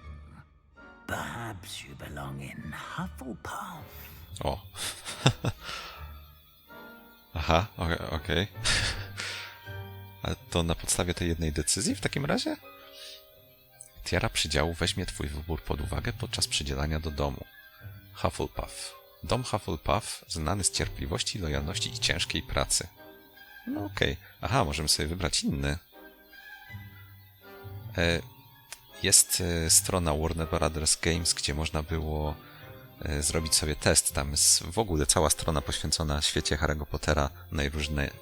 [SPEAKER 12] Perhaps you belong in Hufflepuff.
[SPEAKER 1] O. Aha, okej. Ale to na podstawie tej jednej decyzji w takim razie? Tiara przydziału weźmie twój wybór pod uwagę podczas przydzielania do domu. Hufflepuff. Dom Hufflepuff znany z cierpliwości, lojalności i ciężkiej pracy. No okej. Aha, możemy sobie wybrać inny. Jest strona Warner Brothers Games, gdzie można było zrobić sobie test. Tam jest w ogóle cała strona poświęcona świecie Harry'ego Pottera.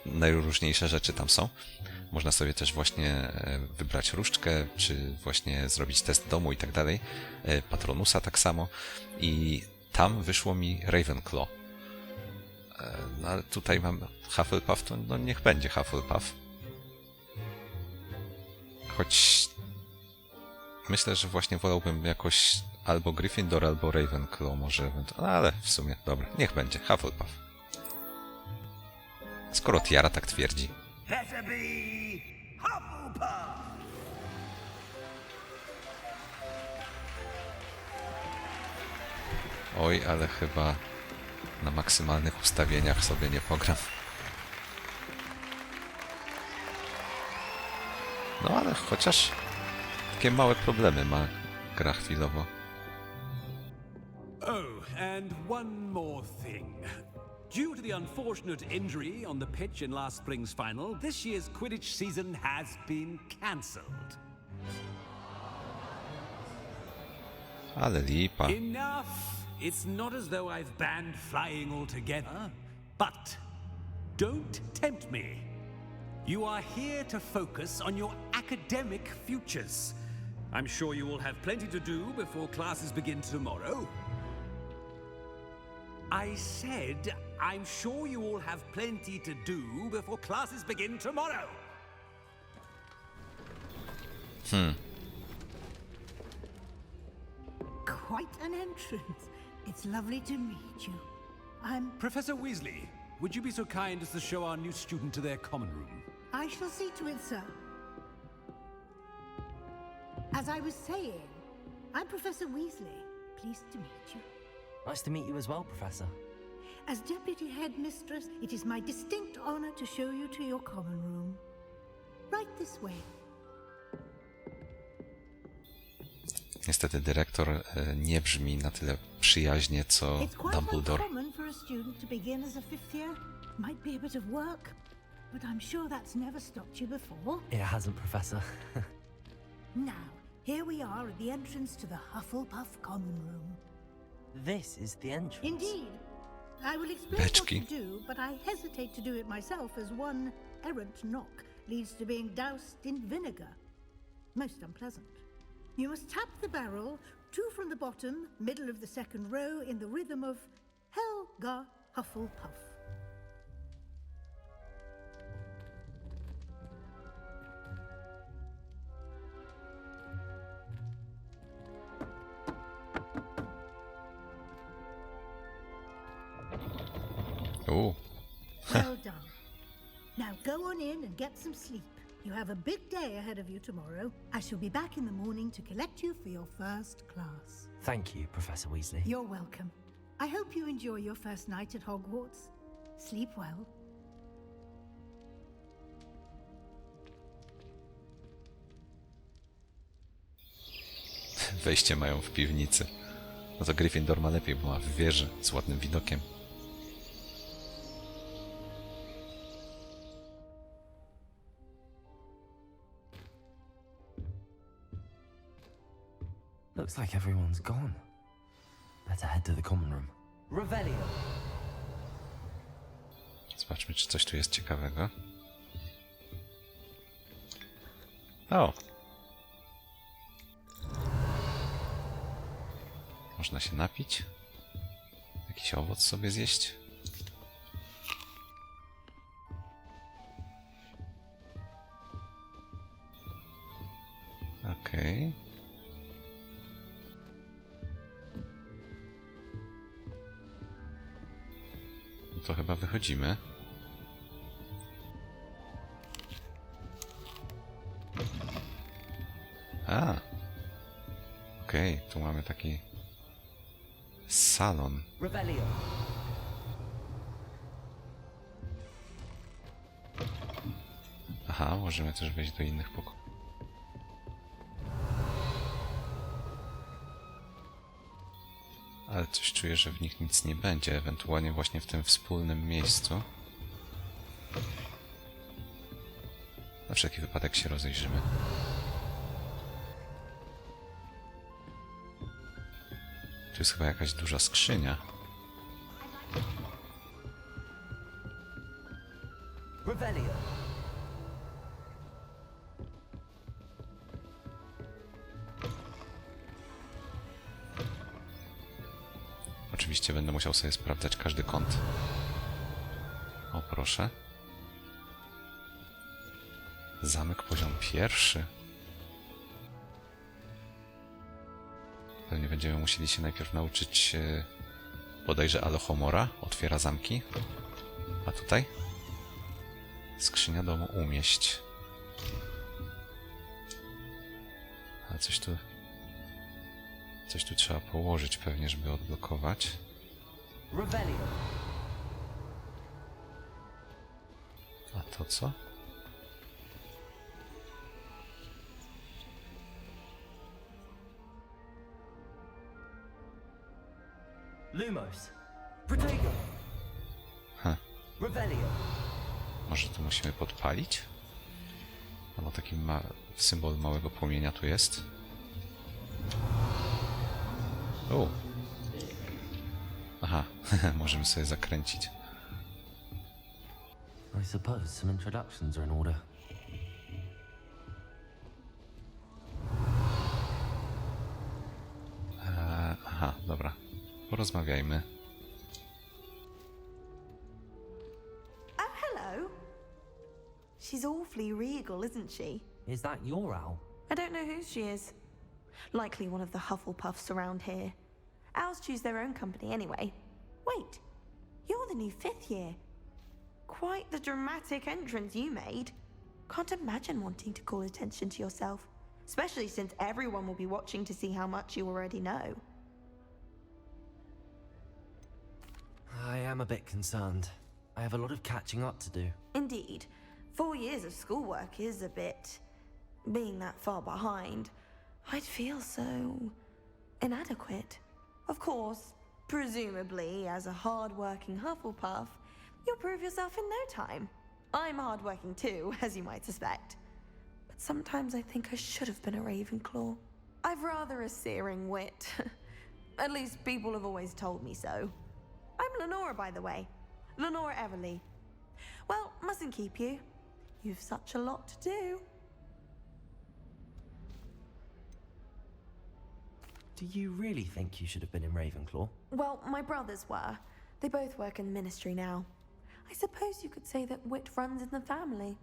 [SPEAKER 1] Najróżniejsze rzeczy tam są. Można sobie też właśnie wybrać różdżkę, czy właśnie zrobić test domu i tak dalej. Patronusa tak samo. I tam wyszło mi Ravenclaw. No ale tutaj mam Hufflepuff, to no niech będzie Hufflepuff. Choć myślę, że właśnie wolałbym jakoś albo Gryffindor, albo Ravenclaw może. No, ale w sumie, dobra, niech będzie Hufflepuff. Skoro Tiara tak twierdzi.
[SPEAKER 12] Better be Hufflepuff!
[SPEAKER 1] Oj, ale chyba na maksymalnych ustawieniach sobie nie pogram. No ale chociaż takie małe problemy ma gra chwilowo.
[SPEAKER 10] Oh, and one more thing. Due to the unfortunate injury on the pitch in last spring's final, this year's Quidditch season has been cancelled.
[SPEAKER 1] Ale lipa.
[SPEAKER 10] Enough! It's not as though I've banned flying altogether, but don't tempt me. You are here to focus on your academic futures. I'm sure you will have plenty to do before classes begin tomorrow. I said, I'm sure you all have plenty to do before classes begin tomorrow.
[SPEAKER 11] Quite an entrance. It's lovely to meet you. I'm...
[SPEAKER 10] Professor Weasley, would you be so kind as to show our new student to their common room?
[SPEAKER 11] I shall see to it, sir. As I was saying, I'm Professor Weasley. Pleased to meet you.
[SPEAKER 3] Nice to meet you as well, Professor.
[SPEAKER 11] As Deputy Headmistress, it is my distinct honor to show you to your common room. Right this way.
[SPEAKER 1] Niestety dyrektor nie brzmi na tyle przyjaźnie, co Dumbledore.
[SPEAKER 11] It's quite uncommon for a student to begin as a fifth year. Might be a bit of work, but I'm sure that's never stopped you before.
[SPEAKER 3] It hasn't, Professor.
[SPEAKER 11] Now, here we are at the entrance to the Hufflepuff common room.
[SPEAKER 3] This is the entrance.
[SPEAKER 11] Indeed. I will explain what to do, but I hesitate to do it myself as one errant knock leads to being doused in vinegar. Most unpleasant. You must tap the barrel, 2 from the bottom, middle of the second row, in the rhythm of Helga Hufflepuff.
[SPEAKER 1] Oh.
[SPEAKER 11] Well done. Now go on in and get some sleep. You have a big day ahead of you tomorrow. I shall be back in the morning to collect you for your first class.
[SPEAKER 3] Thank you, Professor Weasley.
[SPEAKER 11] You're welcome. I hope you enjoy your first night at Hogwarts. Sleep well.
[SPEAKER 1] Wejście mają w piwnicy. No to Gryffindor ma lepiej, bo ma w wieży z ładnym widokiem.
[SPEAKER 3] Looks like everyone's gone. Better head to the common room. Revelio.
[SPEAKER 1] Zobaczmy, czy coś tu jest ciekawego. O! Można się napić. Jakiś owoc sobie zjeść. to chyba wychodzimy. A. Okej, tu mamy taki salon.
[SPEAKER 3] Revelio.
[SPEAKER 1] Aha, możemy też wejść do innych pokoi. Ale coś czuję, że w nich nic nie będzie, ewentualnie właśnie w tym wspólnym miejscu. Na wszelki wypadek się rozejrzymy. Tu jest chyba jakaś duża skrzynia.
[SPEAKER 3] Revelio.
[SPEAKER 1] Oczywiście będę musiał sobie sprawdzać każdy kąt. O, proszę. Zamek poziom 1. Pewnie będziemy musieli się najpierw nauczyć bodajże Alohomora. Otwiera zamki. A tutaj? Skrzynia domu umieść. A coś tu trzeba położyć pewnie, żeby odblokować.
[SPEAKER 3] Revelio.
[SPEAKER 1] A to co?
[SPEAKER 3] Lumos. Protego. Revelio.
[SPEAKER 1] Może tu musimy podpalić? Albo taki symbol małego płomienia tu jest. O. Aha, możemy sobie zakręcić.
[SPEAKER 3] I suppose some introductions are in order.
[SPEAKER 1] Aha, dobra. Porozmawiajmy.
[SPEAKER 13] Oh, hello. She's awfully regal, isn't she?
[SPEAKER 3] Is that your owl?
[SPEAKER 13] I don't know whose she is. Likely one of the Hufflepuffs around here. Owls choose their own company anyway. Wait, you're the new 5th year. Quite the dramatic entrance you made. Can't imagine wanting to call attention to yourself, especially since everyone will be watching to see how much you already know.
[SPEAKER 3] I am a bit concerned. I have a lot of catching up to do.
[SPEAKER 13] Indeed. 4 years of schoolwork is a bit... being that far behind, I'd feel so... inadequate. Of course, presumably, as a hard-working Hufflepuff, you'll prove yourself in no time. I'm hard-working too, as you might suspect. But sometimes I think I should have been a Ravenclaw. I've rather a searing wit. At least people have always told me so. I'm Lenora, by the way. Lenora Everly. Well, mustn't keep you. You've such a lot to do.
[SPEAKER 3] Do you really think you should have been in Ravenclaw?
[SPEAKER 13] Well, my brothers were. They both work in the ministry now. I suppose you could say that wit runs in the family.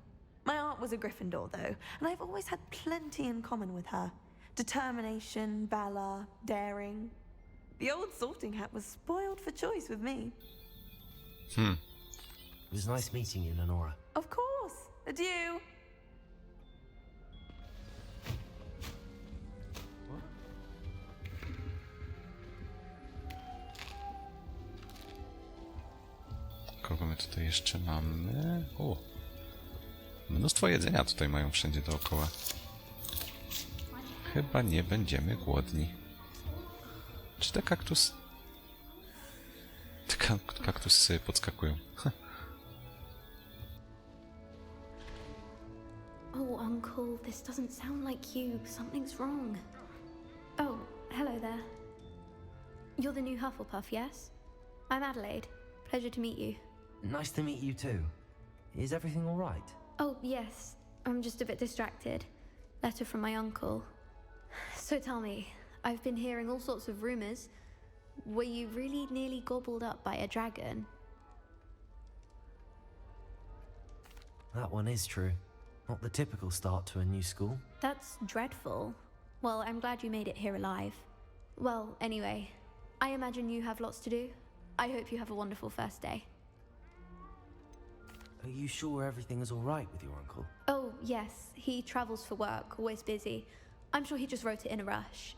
[SPEAKER 13] My aunt was a Gryffindor, though, and I've always had plenty in common with her. Determination, valor, daring. The old sorting hat was spoiled for choice with me.
[SPEAKER 3] It was nice meeting you, Lenora.
[SPEAKER 13] Of course. Adieu.
[SPEAKER 1] Kogo my tutaj jeszcze mamy? O! Mnóstwo jedzenia tutaj mają wszędzie dookoła. Chyba nie będziemy głodni. Czy te kaktusy podskakują?
[SPEAKER 4] Oh, Uncle, this doesn't sound like you. Something's wrong. Oh, hello there. You're the new Hufflepuff, yes? I'm Adelaide. Pleasure to meet you.
[SPEAKER 3] Nice to meet you too. Is everything all right?
[SPEAKER 4] Oh, yes. I'm just a bit distracted. Letter from my uncle. So tell me, I've been hearing all sorts of rumors. Were you really nearly gobbled up by a dragon?
[SPEAKER 3] That one is true. Not the typical start to a new school.
[SPEAKER 4] That's dreadful. Well, I'm glad you made it here alive. Well, anyway, I imagine you have lots to do. I hope you have a wonderful first day.
[SPEAKER 3] Are you sure everything is all right with your uncle?
[SPEAKER 4] Oh, yes. He travels for work, always busy. I'm sure he just wrote it in a rush.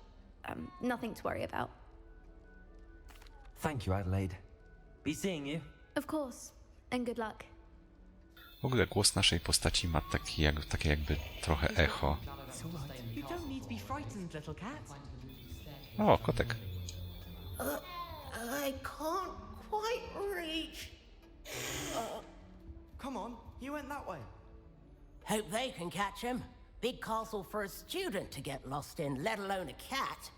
[SPEAKER 4] Nothing to worry about.
[SPEAKER 3] Thank you, Adelaide. Be seeing you.
[SPEAKER 4] Of course. And good luck.
[SPEAKER 1] W ogóle głos naszej postaci ma takie jakby trochę echo.
[SPEAKER 14] You don't need to be frightened, little cat.
[SPEAKER 1] O, kotek.
[SPEAKER 13] I can't quite reach.
[SPEAKER 14] Come on, you went that way.
[SPEAKER 15] Hope they can catch him. Big castle for a student to get lost in, let alone a cat.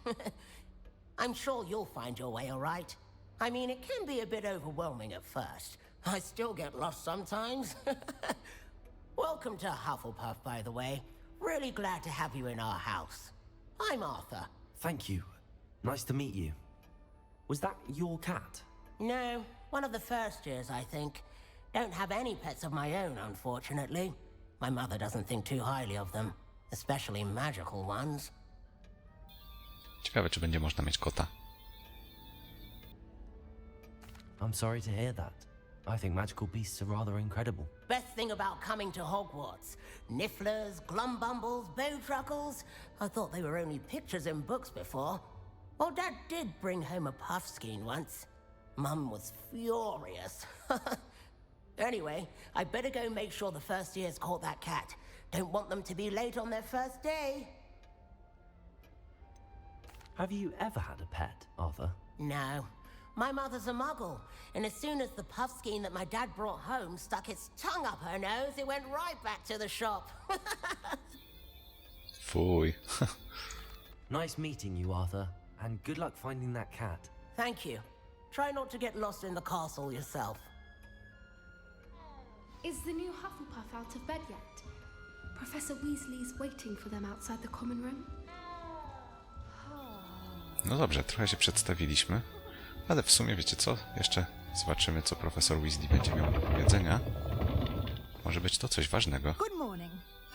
[SPEAKER 15] I'm sure you'll find your way all right. I mean, it can be a bit overwhelming at first. I still get lost sometimes. Welcome to Hufflepuff, by the way. Really glad to have you in our house. I'm Arthur.
[SPEAKER 3] Thank you. Nice to meet you. Was that your cat?
[SPEAKER 15] No, one of the first years, I think. Don't have any pets of my own, unfortunately. My mother doesn't think too highly of them, especially magical ones.
[SPEAKER 1] Ciekawe, czy będzie można mieć kota.
[SPEAKER 3] I'm sorry to hear that. I think magical beasts are rather incredible.
[SPEAKER 15] Best thing about coming to Hogwarts. Nifflers, glumbumbles, bowtruckles. I thought they were only pictures in books before. Well, Dad did bring home a puffskein once. Mum was furious. Anyway, I better go make sure the first years caught that cat. Don't want them to be late on their first day.
[SPEAKER 3] Have you ever had a pet, Arthur?
[SPEAKER 15] No. My mother's a muggle, and as soon as the puffskein that my dad brought home stuck its tongue up her nose, it went right back to the shop.
[SPEAKER 1] Fuj.
[SPEAKER 3] Nice meeting you, Arthur, and good luck finding that cat.
[SPEAKER 15] Thank you. Try not to get lost in the castle yourself.
[SPEAKER 16] Is the new Hufflepuff out of bed yet? Professor Weasley's waiting for them outside the common room.
[SPEAKER 1] No dobrze, trochę się przedstawiliśmy, ale w sumie wiecie co? Jeszcze zobaczymy, co profesor Weasley będzie miał do powiedzenia. Może być to coś ważnego.
[SPEAKER 11] Good morning.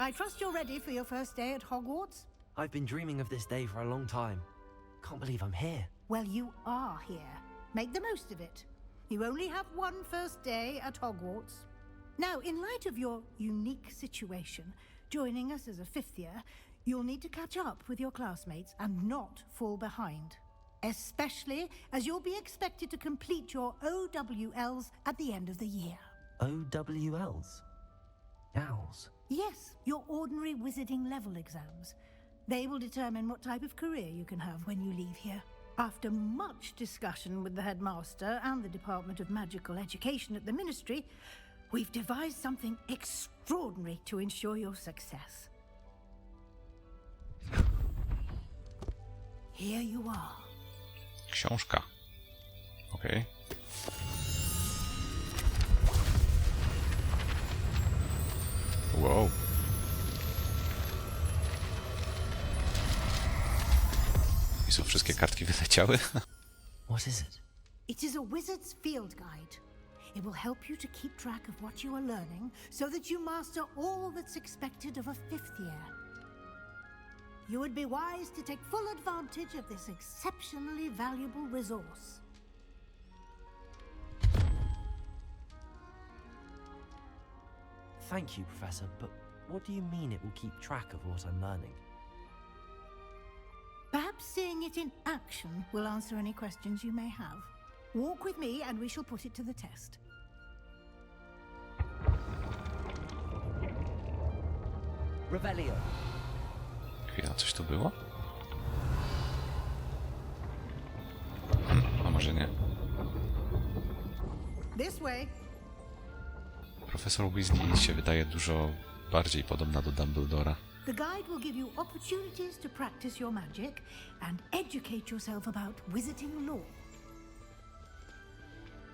[SPEAKER 11] I trust you're ready for your first day at Hogwarts?
[SPEAKER 3] I've been dreaming of this day for a long time. Can't believe I'm here.
[SPEAKER 11] Well, you are here. Make the most of it. You only have one first day at Hogwarts. Now, in light of your unique situation, joining us as a fifth year, you'll need to catch up with your classmates and not fall behind. Especially as you'll be expected to complete your OWLs at the end of the year.
[SPEAKER 3] OWLs? Owls?
[SPEAKER 11] Yes, your ordinary wizarding level exams. They will determine what type of career you can have when you leave here. After much discussion with the headmaster and the Department of Magical Education at the Ministry, we've devised something extraordinary to ensure your success. Here you are.
[SPEAKER 1] Książka. Okej. Wow. I są wszystkie kartki wyleciały.
[SPEAKER 3] What is it?
[SPEAKER 11] It is a wizard's field guide. It will help you to keep track of what you are learning so that you master all that's expected of a fifth year. You would be wise to take full advantage of this exceptionally valuable resource.
[SPEAKER 3] Thank you, Professor, but what do you mean it will keep track of what I'm learning?
[SPEAKER 11] Perhaps seeing it in action will answer any questions you may have. Walk with me and we shall put it to the test.
[SPEAKER 14] Revelio.
[SPEAKER 1] Chwila, coś tu było? A może nie?
[SPEAKER 11] This way.
[SPEAKER 1] Profesor Weasley się wydaje dużo bardziej podobna do Dumbledora.
[SPEAKER 11] The guide will give you opportunities to practice your magic and educate yourself about wizarding lore.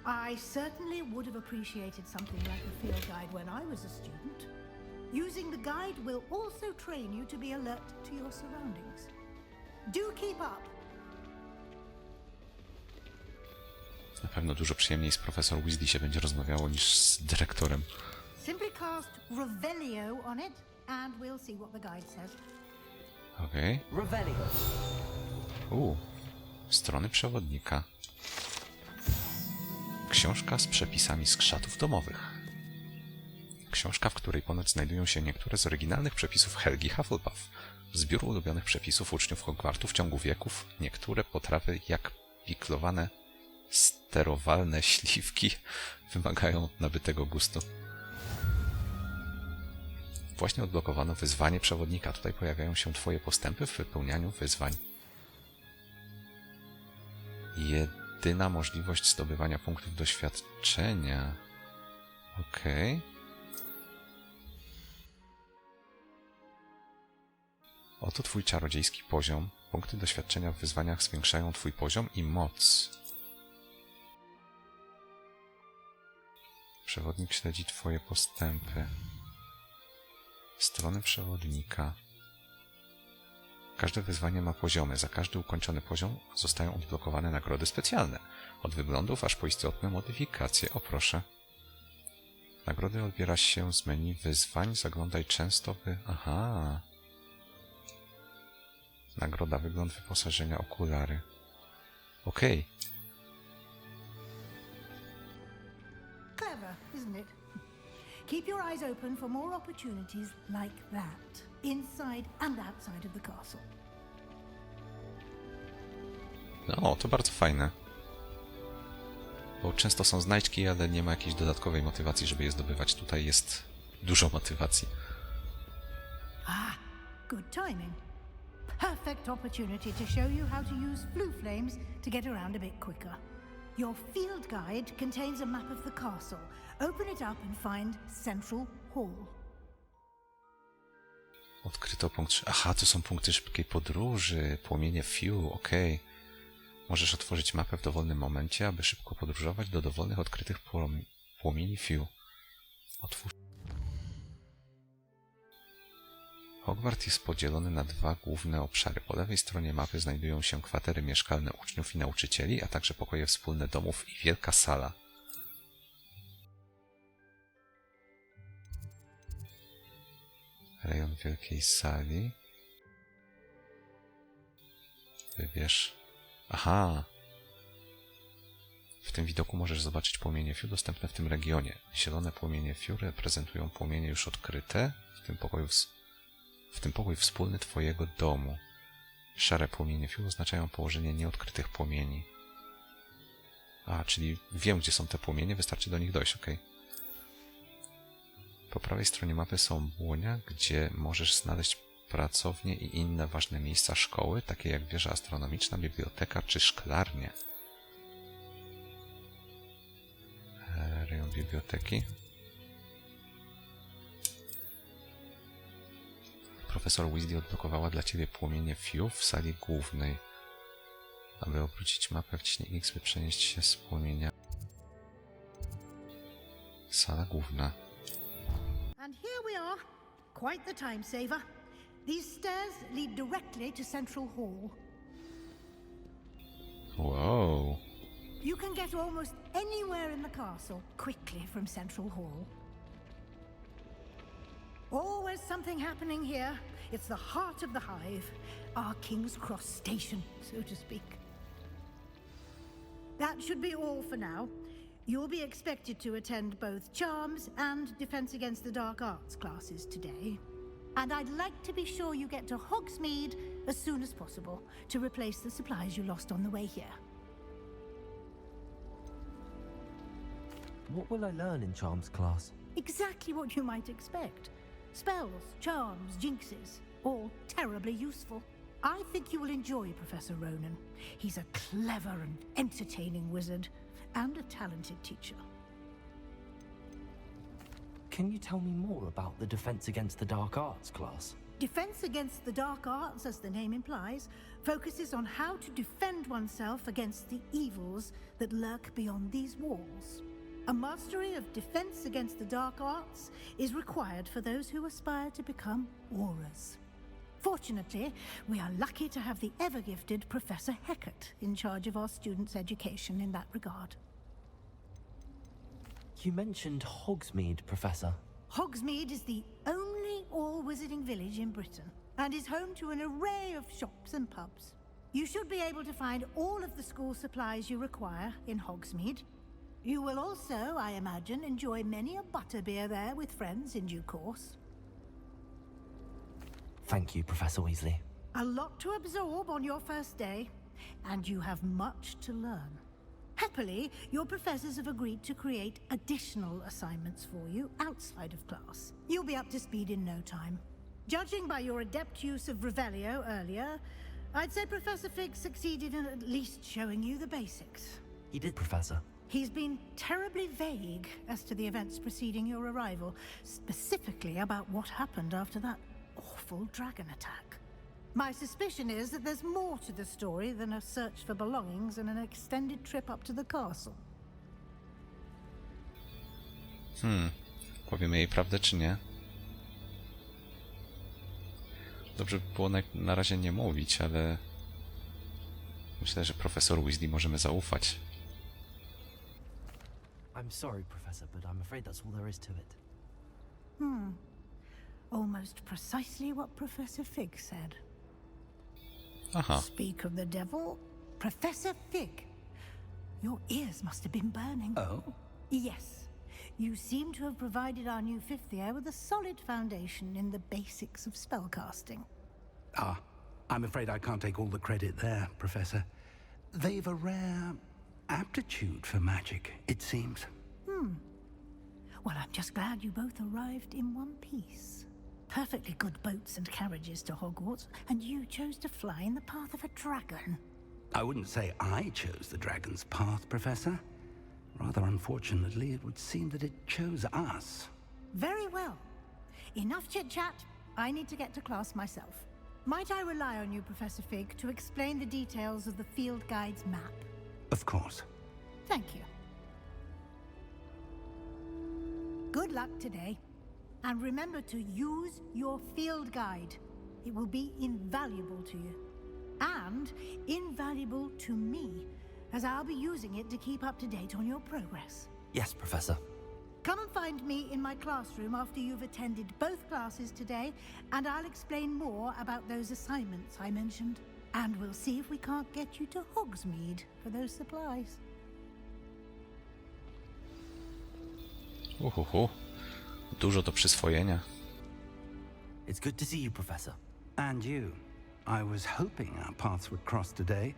[SPEAKER 11] I certainly would have appreciated something like a field guide when I was a student. Using the guide will also train you to be alert to your surroundings. Do keep up.
[SPEAKER 1] Na pewno dużo przyjemniej z profesor Weasley się będzie rozmawiało niż z dyrektorem.
[SPEAKER 11] Simply cast Revelio on it and we'll see what the guide says.
[SPEAKER 1] Okej.
[SPEAKER 14] Revelio.
[SPEAKER 1] Strony przewodnika. Książka z przepisami z krzatów domowych. Książka, w której ponoć znajdują się niektóre z oryginalnych przepisów Helgi Hufflepuff, zbiór ulubionych przepisów uczniów Hogwartu w ciągu wieków, niektóre potrawy jak piklowane, sterowalne śliwki wymagają nabytego gustu. Właśnie odblokowano wyzwanie przewodnika. Tutaj pojawiają się twoje postępy w wypełnianiu wyzwań. Jedyna możliwość zdobywania punktów doświadczenia. Okej. Oto twój czarodziejski poziom. Punkty doświadczenia w wyzwaniach zwiększają twój poziom i moc. Przewodnik śledzi twoje postępy. Strony przewodnika. Każde wyzwanie ma poziomy. Za każdy ukończony poziom zostają odblokowane nagrody specjalne. Od wyglądów aż po istotne modyfikacje. O proszę. Nagrody odbiera się z menu wyzwań. Zaglądaj często by... Aha. Nagroda, wygląd wyposażenia, okulary. Okej.
[SPEAKER 11] Clever, isn't it? Keep your eyes open for more opportunities like that, inside and outside of the castle.
[SPEAKER 1] No, to bardzo fajne. Bo często są znajdźki, ale nie ma jakiejś dodatkowej motywacji, żeby je zdobywać. Tutaj jest dużo motywacji.
[SPEAKER 11] Ah, good timing. Perfect opportunity to show you how to use flue flames to get around a bit quicker. Your field guide contains a map of the castle. Open it up and find Central Hall.
[SPEAKER 1] Odkryto punkt... Aha, to są punkty szybkiej podróży. Płomienie Few, okej. Możesz otworzyć mapę w dowolnym momencie, aby szybko podróżować do dowolnych odkrytych płomieni Few. Otwórz... Hogwart jest podzielony na dwa główne obszary. Po lewej stronie mapy znajdują się kwatery mieszkalne uczniów i nauczycieli, a także pokoje wspólne domów i wielka sala. Rejon wielkiej sali. Wybierz... Aha! W tym widoku możesz zobaczyć płomienie Few dostępne w tym regionie. Zielone płomienie Few reprezentują płomienie już odkryte, w tym pokój wspólny twojego domu. Szare płomienie Few oznaczają położenie nieodkrytych płomieni. A, czyli wiem, gdzie są te płomienie, wystarczy do nich dojść, okej. Po prawej stronie mapy są błonia, gdzie możesz znaleźć pracownie i inne ważne miejsca szkoły, takie jak wieża astronomiczna, biblioteka czy szklarnie. Rejon biblioteki. Profesor Weasley odblokowała dla ciebie płomienie Few w sali głównej. Aby obrócić mapę, wciśnij X, by przenieść się z płomienia. Sala główna.
[SPEAKER 11] And here we are. Quite the time saver. These stairs lead directly to Central Hall.
[SPEAKER 1] Wow.
[SPEAKER 11] You can get almost anywhere in the castle quickly from Central Hall. Always something happening here. It's the heart of the hive, our King's Cross station, so to speak. That should be all for now. You'll be expected to attend both Charms and Defense Against the Dark Arts classes today. And I'd like to be sure you get to Hogsmeade as soon as possible to replace the supplies you lost on the way here.
[SPEAKER 3] What will I learn in Charms class?
[SPEAKER 11] Exactly what you might expect. Spells, charms, jinxes, all terribly useful. I think you will enjoy Professor Ronan. He's a clever and entertaining wizard, and a talented teacher.
[SPEAKER 3] Can you tell me more about the Defense Against the Dark Arts class?
[SPEAKER 11] Defense Against the Dark Arts, as the name implies, focuses on how to defend oneself against the evils that lurk beyond these walls. A mastery of Defense Against the Dark Arts is required for those who aspire to become Aurors. Fortunately, we are lucky to have the ever-gifted Professor Hecat in charge of our students' education in that regard.
[SPEAKER 3] You mentioned Hogsmeade, Professor.
[SPEAKER 11] Hogsmeade is the only all-wizarding village in Britain, and is home to an array of shops and pubs. You should be able to find all of the school supplies you require in Hogsmeade. You will also, I imagine, enjoy many a butterbeer there with friends in due course.
[SPEAKER 3] Thank you, Professor Weasley.
[SPEAKER 11] A lot to absorb on your first day, and you have much to learn. Happily, your professors have agreed to create additional assignments for you outside of class. You'll be up to speed in no time. Judging by your adept use of Revelio earlier, I'd say Professor Fig succeeded in at least showing you the basics.
[SPEAKER 3] He did, Professor.
[SPEAKER 11] He's been terribly vague as to the events preceding your arrival, specifically about what happened after that awful dragon attack. My suspicion is that there's more to the story than a search for belongings and an extended trip up to the castle.
[SPEAKER 1] Powiemy jej prawdę czy nie? Dobrze by było na razie nie mówić, ale myślę, że profesor Weasley możemy zaufać.
[SPEAKER 3] I'm sorry, Professor, but I'm afraid that's all there is to it.
[SPEAKER 11] Almost precisely what Professor Fig said.
[SPEAKER 1] Aha.
[SPEAKER 11] Speak of the devil, Professor Fig. Your ears must have been burning.
[SPEAKER 5] Oh?
[SPEAKER 11] Yes. You seem to have provided our new fifth year with a solid foundation in the basics of spellcasting.
[SPEAKER 5] I'm afraid I can't take all the credit there, Professor. They've a rare aptitude for magic, it seems.
[SPEAKER 11] Well, I'm just glad you both arrived in one piece. Perfectly good boats and carriages to Hogwarts, and you chose to fly in the path of a dragon.
[SPEAKER 5] I wouldn't say I chose the dragon's path, Professor. Rather unfortunately, it would seem that it chose us.
[SPEAKER 11] Very well. Enough chit-chat. I need to get to class myself. Might I rely on you, Professor Fig, to explain the details of the field guide's map?
[SPEAKER 5] Of course.
[SPEAKER 11] Thank you. Good luck today. And remember to use your field guide. It will be invaluable to you. And invaluable to me, as I'll be using it to keep up to date on your progress.
[SPEAKER 3] Yes, Professor.
[SPEAKER 11] Come and find me in my classroom after you've attended both classes today, and I'll explain more about those assignments I mentioned. And we'll see if we can't get you to Hogsmeade for those supplies.
[SPEAKER 1] Dużo do przyswojenia.
[SPEAKER 3] It's good to see you, Professor.
[SPEAKER 5] And you. I was hoping our paths would cross today,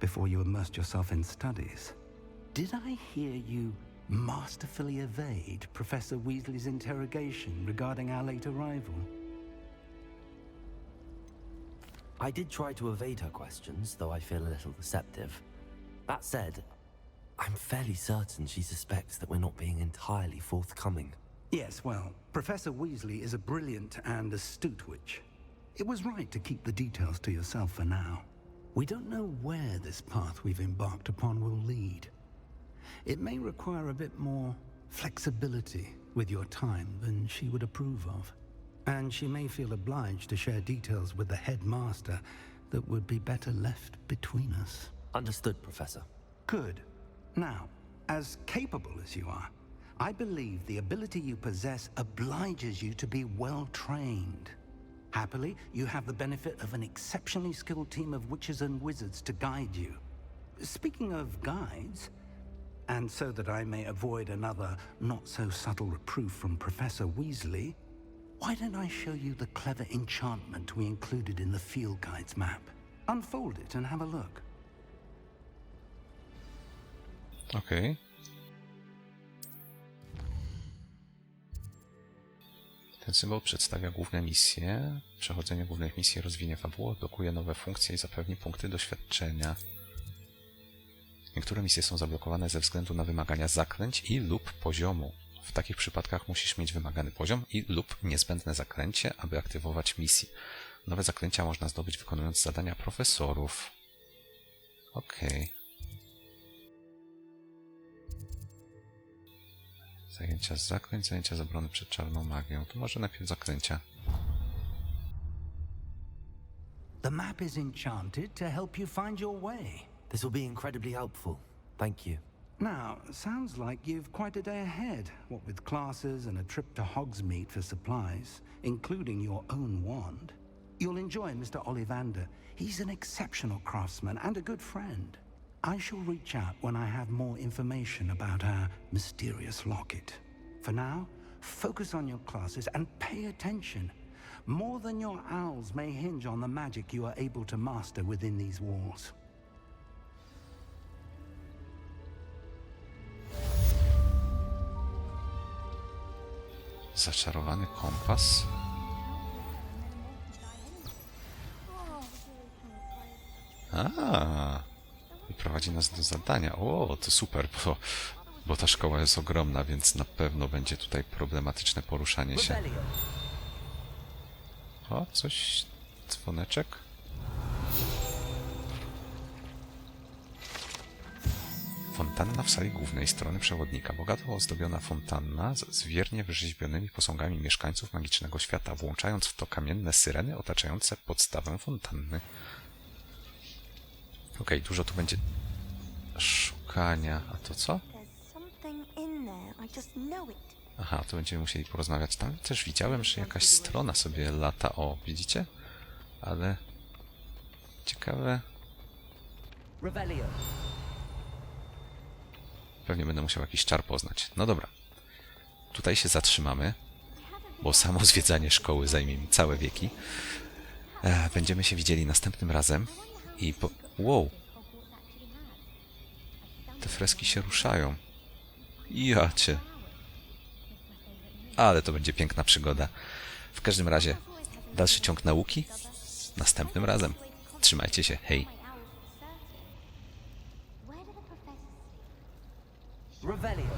[SPEAKER 5] before you immersed yourself in studies. Did I hear you masterfully evade Professor Weasley's interrogation regarding our late arrival?
[SPEAKER 3] I did try to evade her questions, though I feel a little deceptive. That said, I'm fairly certain she suspects that we're not being entirely forthcoming.
[SPEAKER 5] Yes, well, Professor Weasley is a brilliant and astute witch. It was right to keep the details to yourself for now. We don't know where this path we've embarked upon will lead. It may require a bit more flexibility with your time than she would approve of. And she may feel obliged to share details with the headmaster that would be better left between us.
[SPEAKER 3] Understood, Professor.
[SPEAKER 5] Good. Now, as capable as you are, I believe the ability you possess obliges you to be well trained. Happily, you have the benefit of an exceptionally skilled team of witches and wizards to guide you. Speaking of guides, and so that I may avoid another not-so-subtle reproof from Professor Weasley, why don't I show you the clever enchantment we included in the field guide's map? Unfold it and have a look.
[SPEAKER 1] Okej. Ten symbol przedstawia główne misje. Przechodzenie głównych misji rozwinie fabułę, odblokuje nowe funkcje i zapewni punkty doświadczenia. Niektóre misje są zablokowane ze względu na wymagania zaklęć i lub poziomu. W takich przypadkach musisz mieć wymagany poziom i lub niezbędne zaklęcie, aby aktywować misję. Nowe zaklęcia można zdobyć wykonując zadania profesorów. Okej. Zajęcia z zaklęć, zajęcia z obrony przed czarną magią. To może najpierw zaklęcia.
[SPEAKER 5] The map is enchanted to help you find your way.
[SPEAKER 3] This will be incredibly helpful. Thank you.
[SPEAKER 5] Now, sounds like you've quite a day ahead, what with classes and a trip to Hogsmeade for supplies, including your own wand. You'll enjoy Mr. Ollivander. He's an exceptional craftsman and a good friend. I shall reach out when I have more information about our mysterious locket. For now, focus on your classes and pay attention. More than your owls may hinge on the magic you are able to master within these walls.
[SPEAKER 1] Zaczarowany kompas. Prowadzi nas do zadania. O, to super, bo ta szkoła jest ogromna, więc na pewno będzie tutaj problematyczne poruszanie się. O, coś... dzwoneczek? Fontanna w sali głównej strony przewodnika. Bogato ozdobiona fontanna z wiernie wyrzeźbionymi posągami mieszkańców magicznego świata, włączając w to kamienne syreny otaczające podstawę fontanny. Okej, dużo tu będzie szukania. A to co? Aha, to będziemy musieli porozmawiać. Tam też widziałem, że jakaś strona sobie lata. O, widzicie? Ale... ciekawe... Pewnie będę musiał jakiś czar poznać. No dobra. Tutaj się zatrzymamy, bo samo zwiedzanie szkoły zajmie mi całe wieki. Będziemy się widzieli następnym razem i po... Wow! Te freski się ruszają. Jacie. Ale to będzie piękna przygoda. W każdym razie, dalszy ciąg nauki następnym razem. Trzymajcie się, hej!
[SPEAKER 14] Revelio.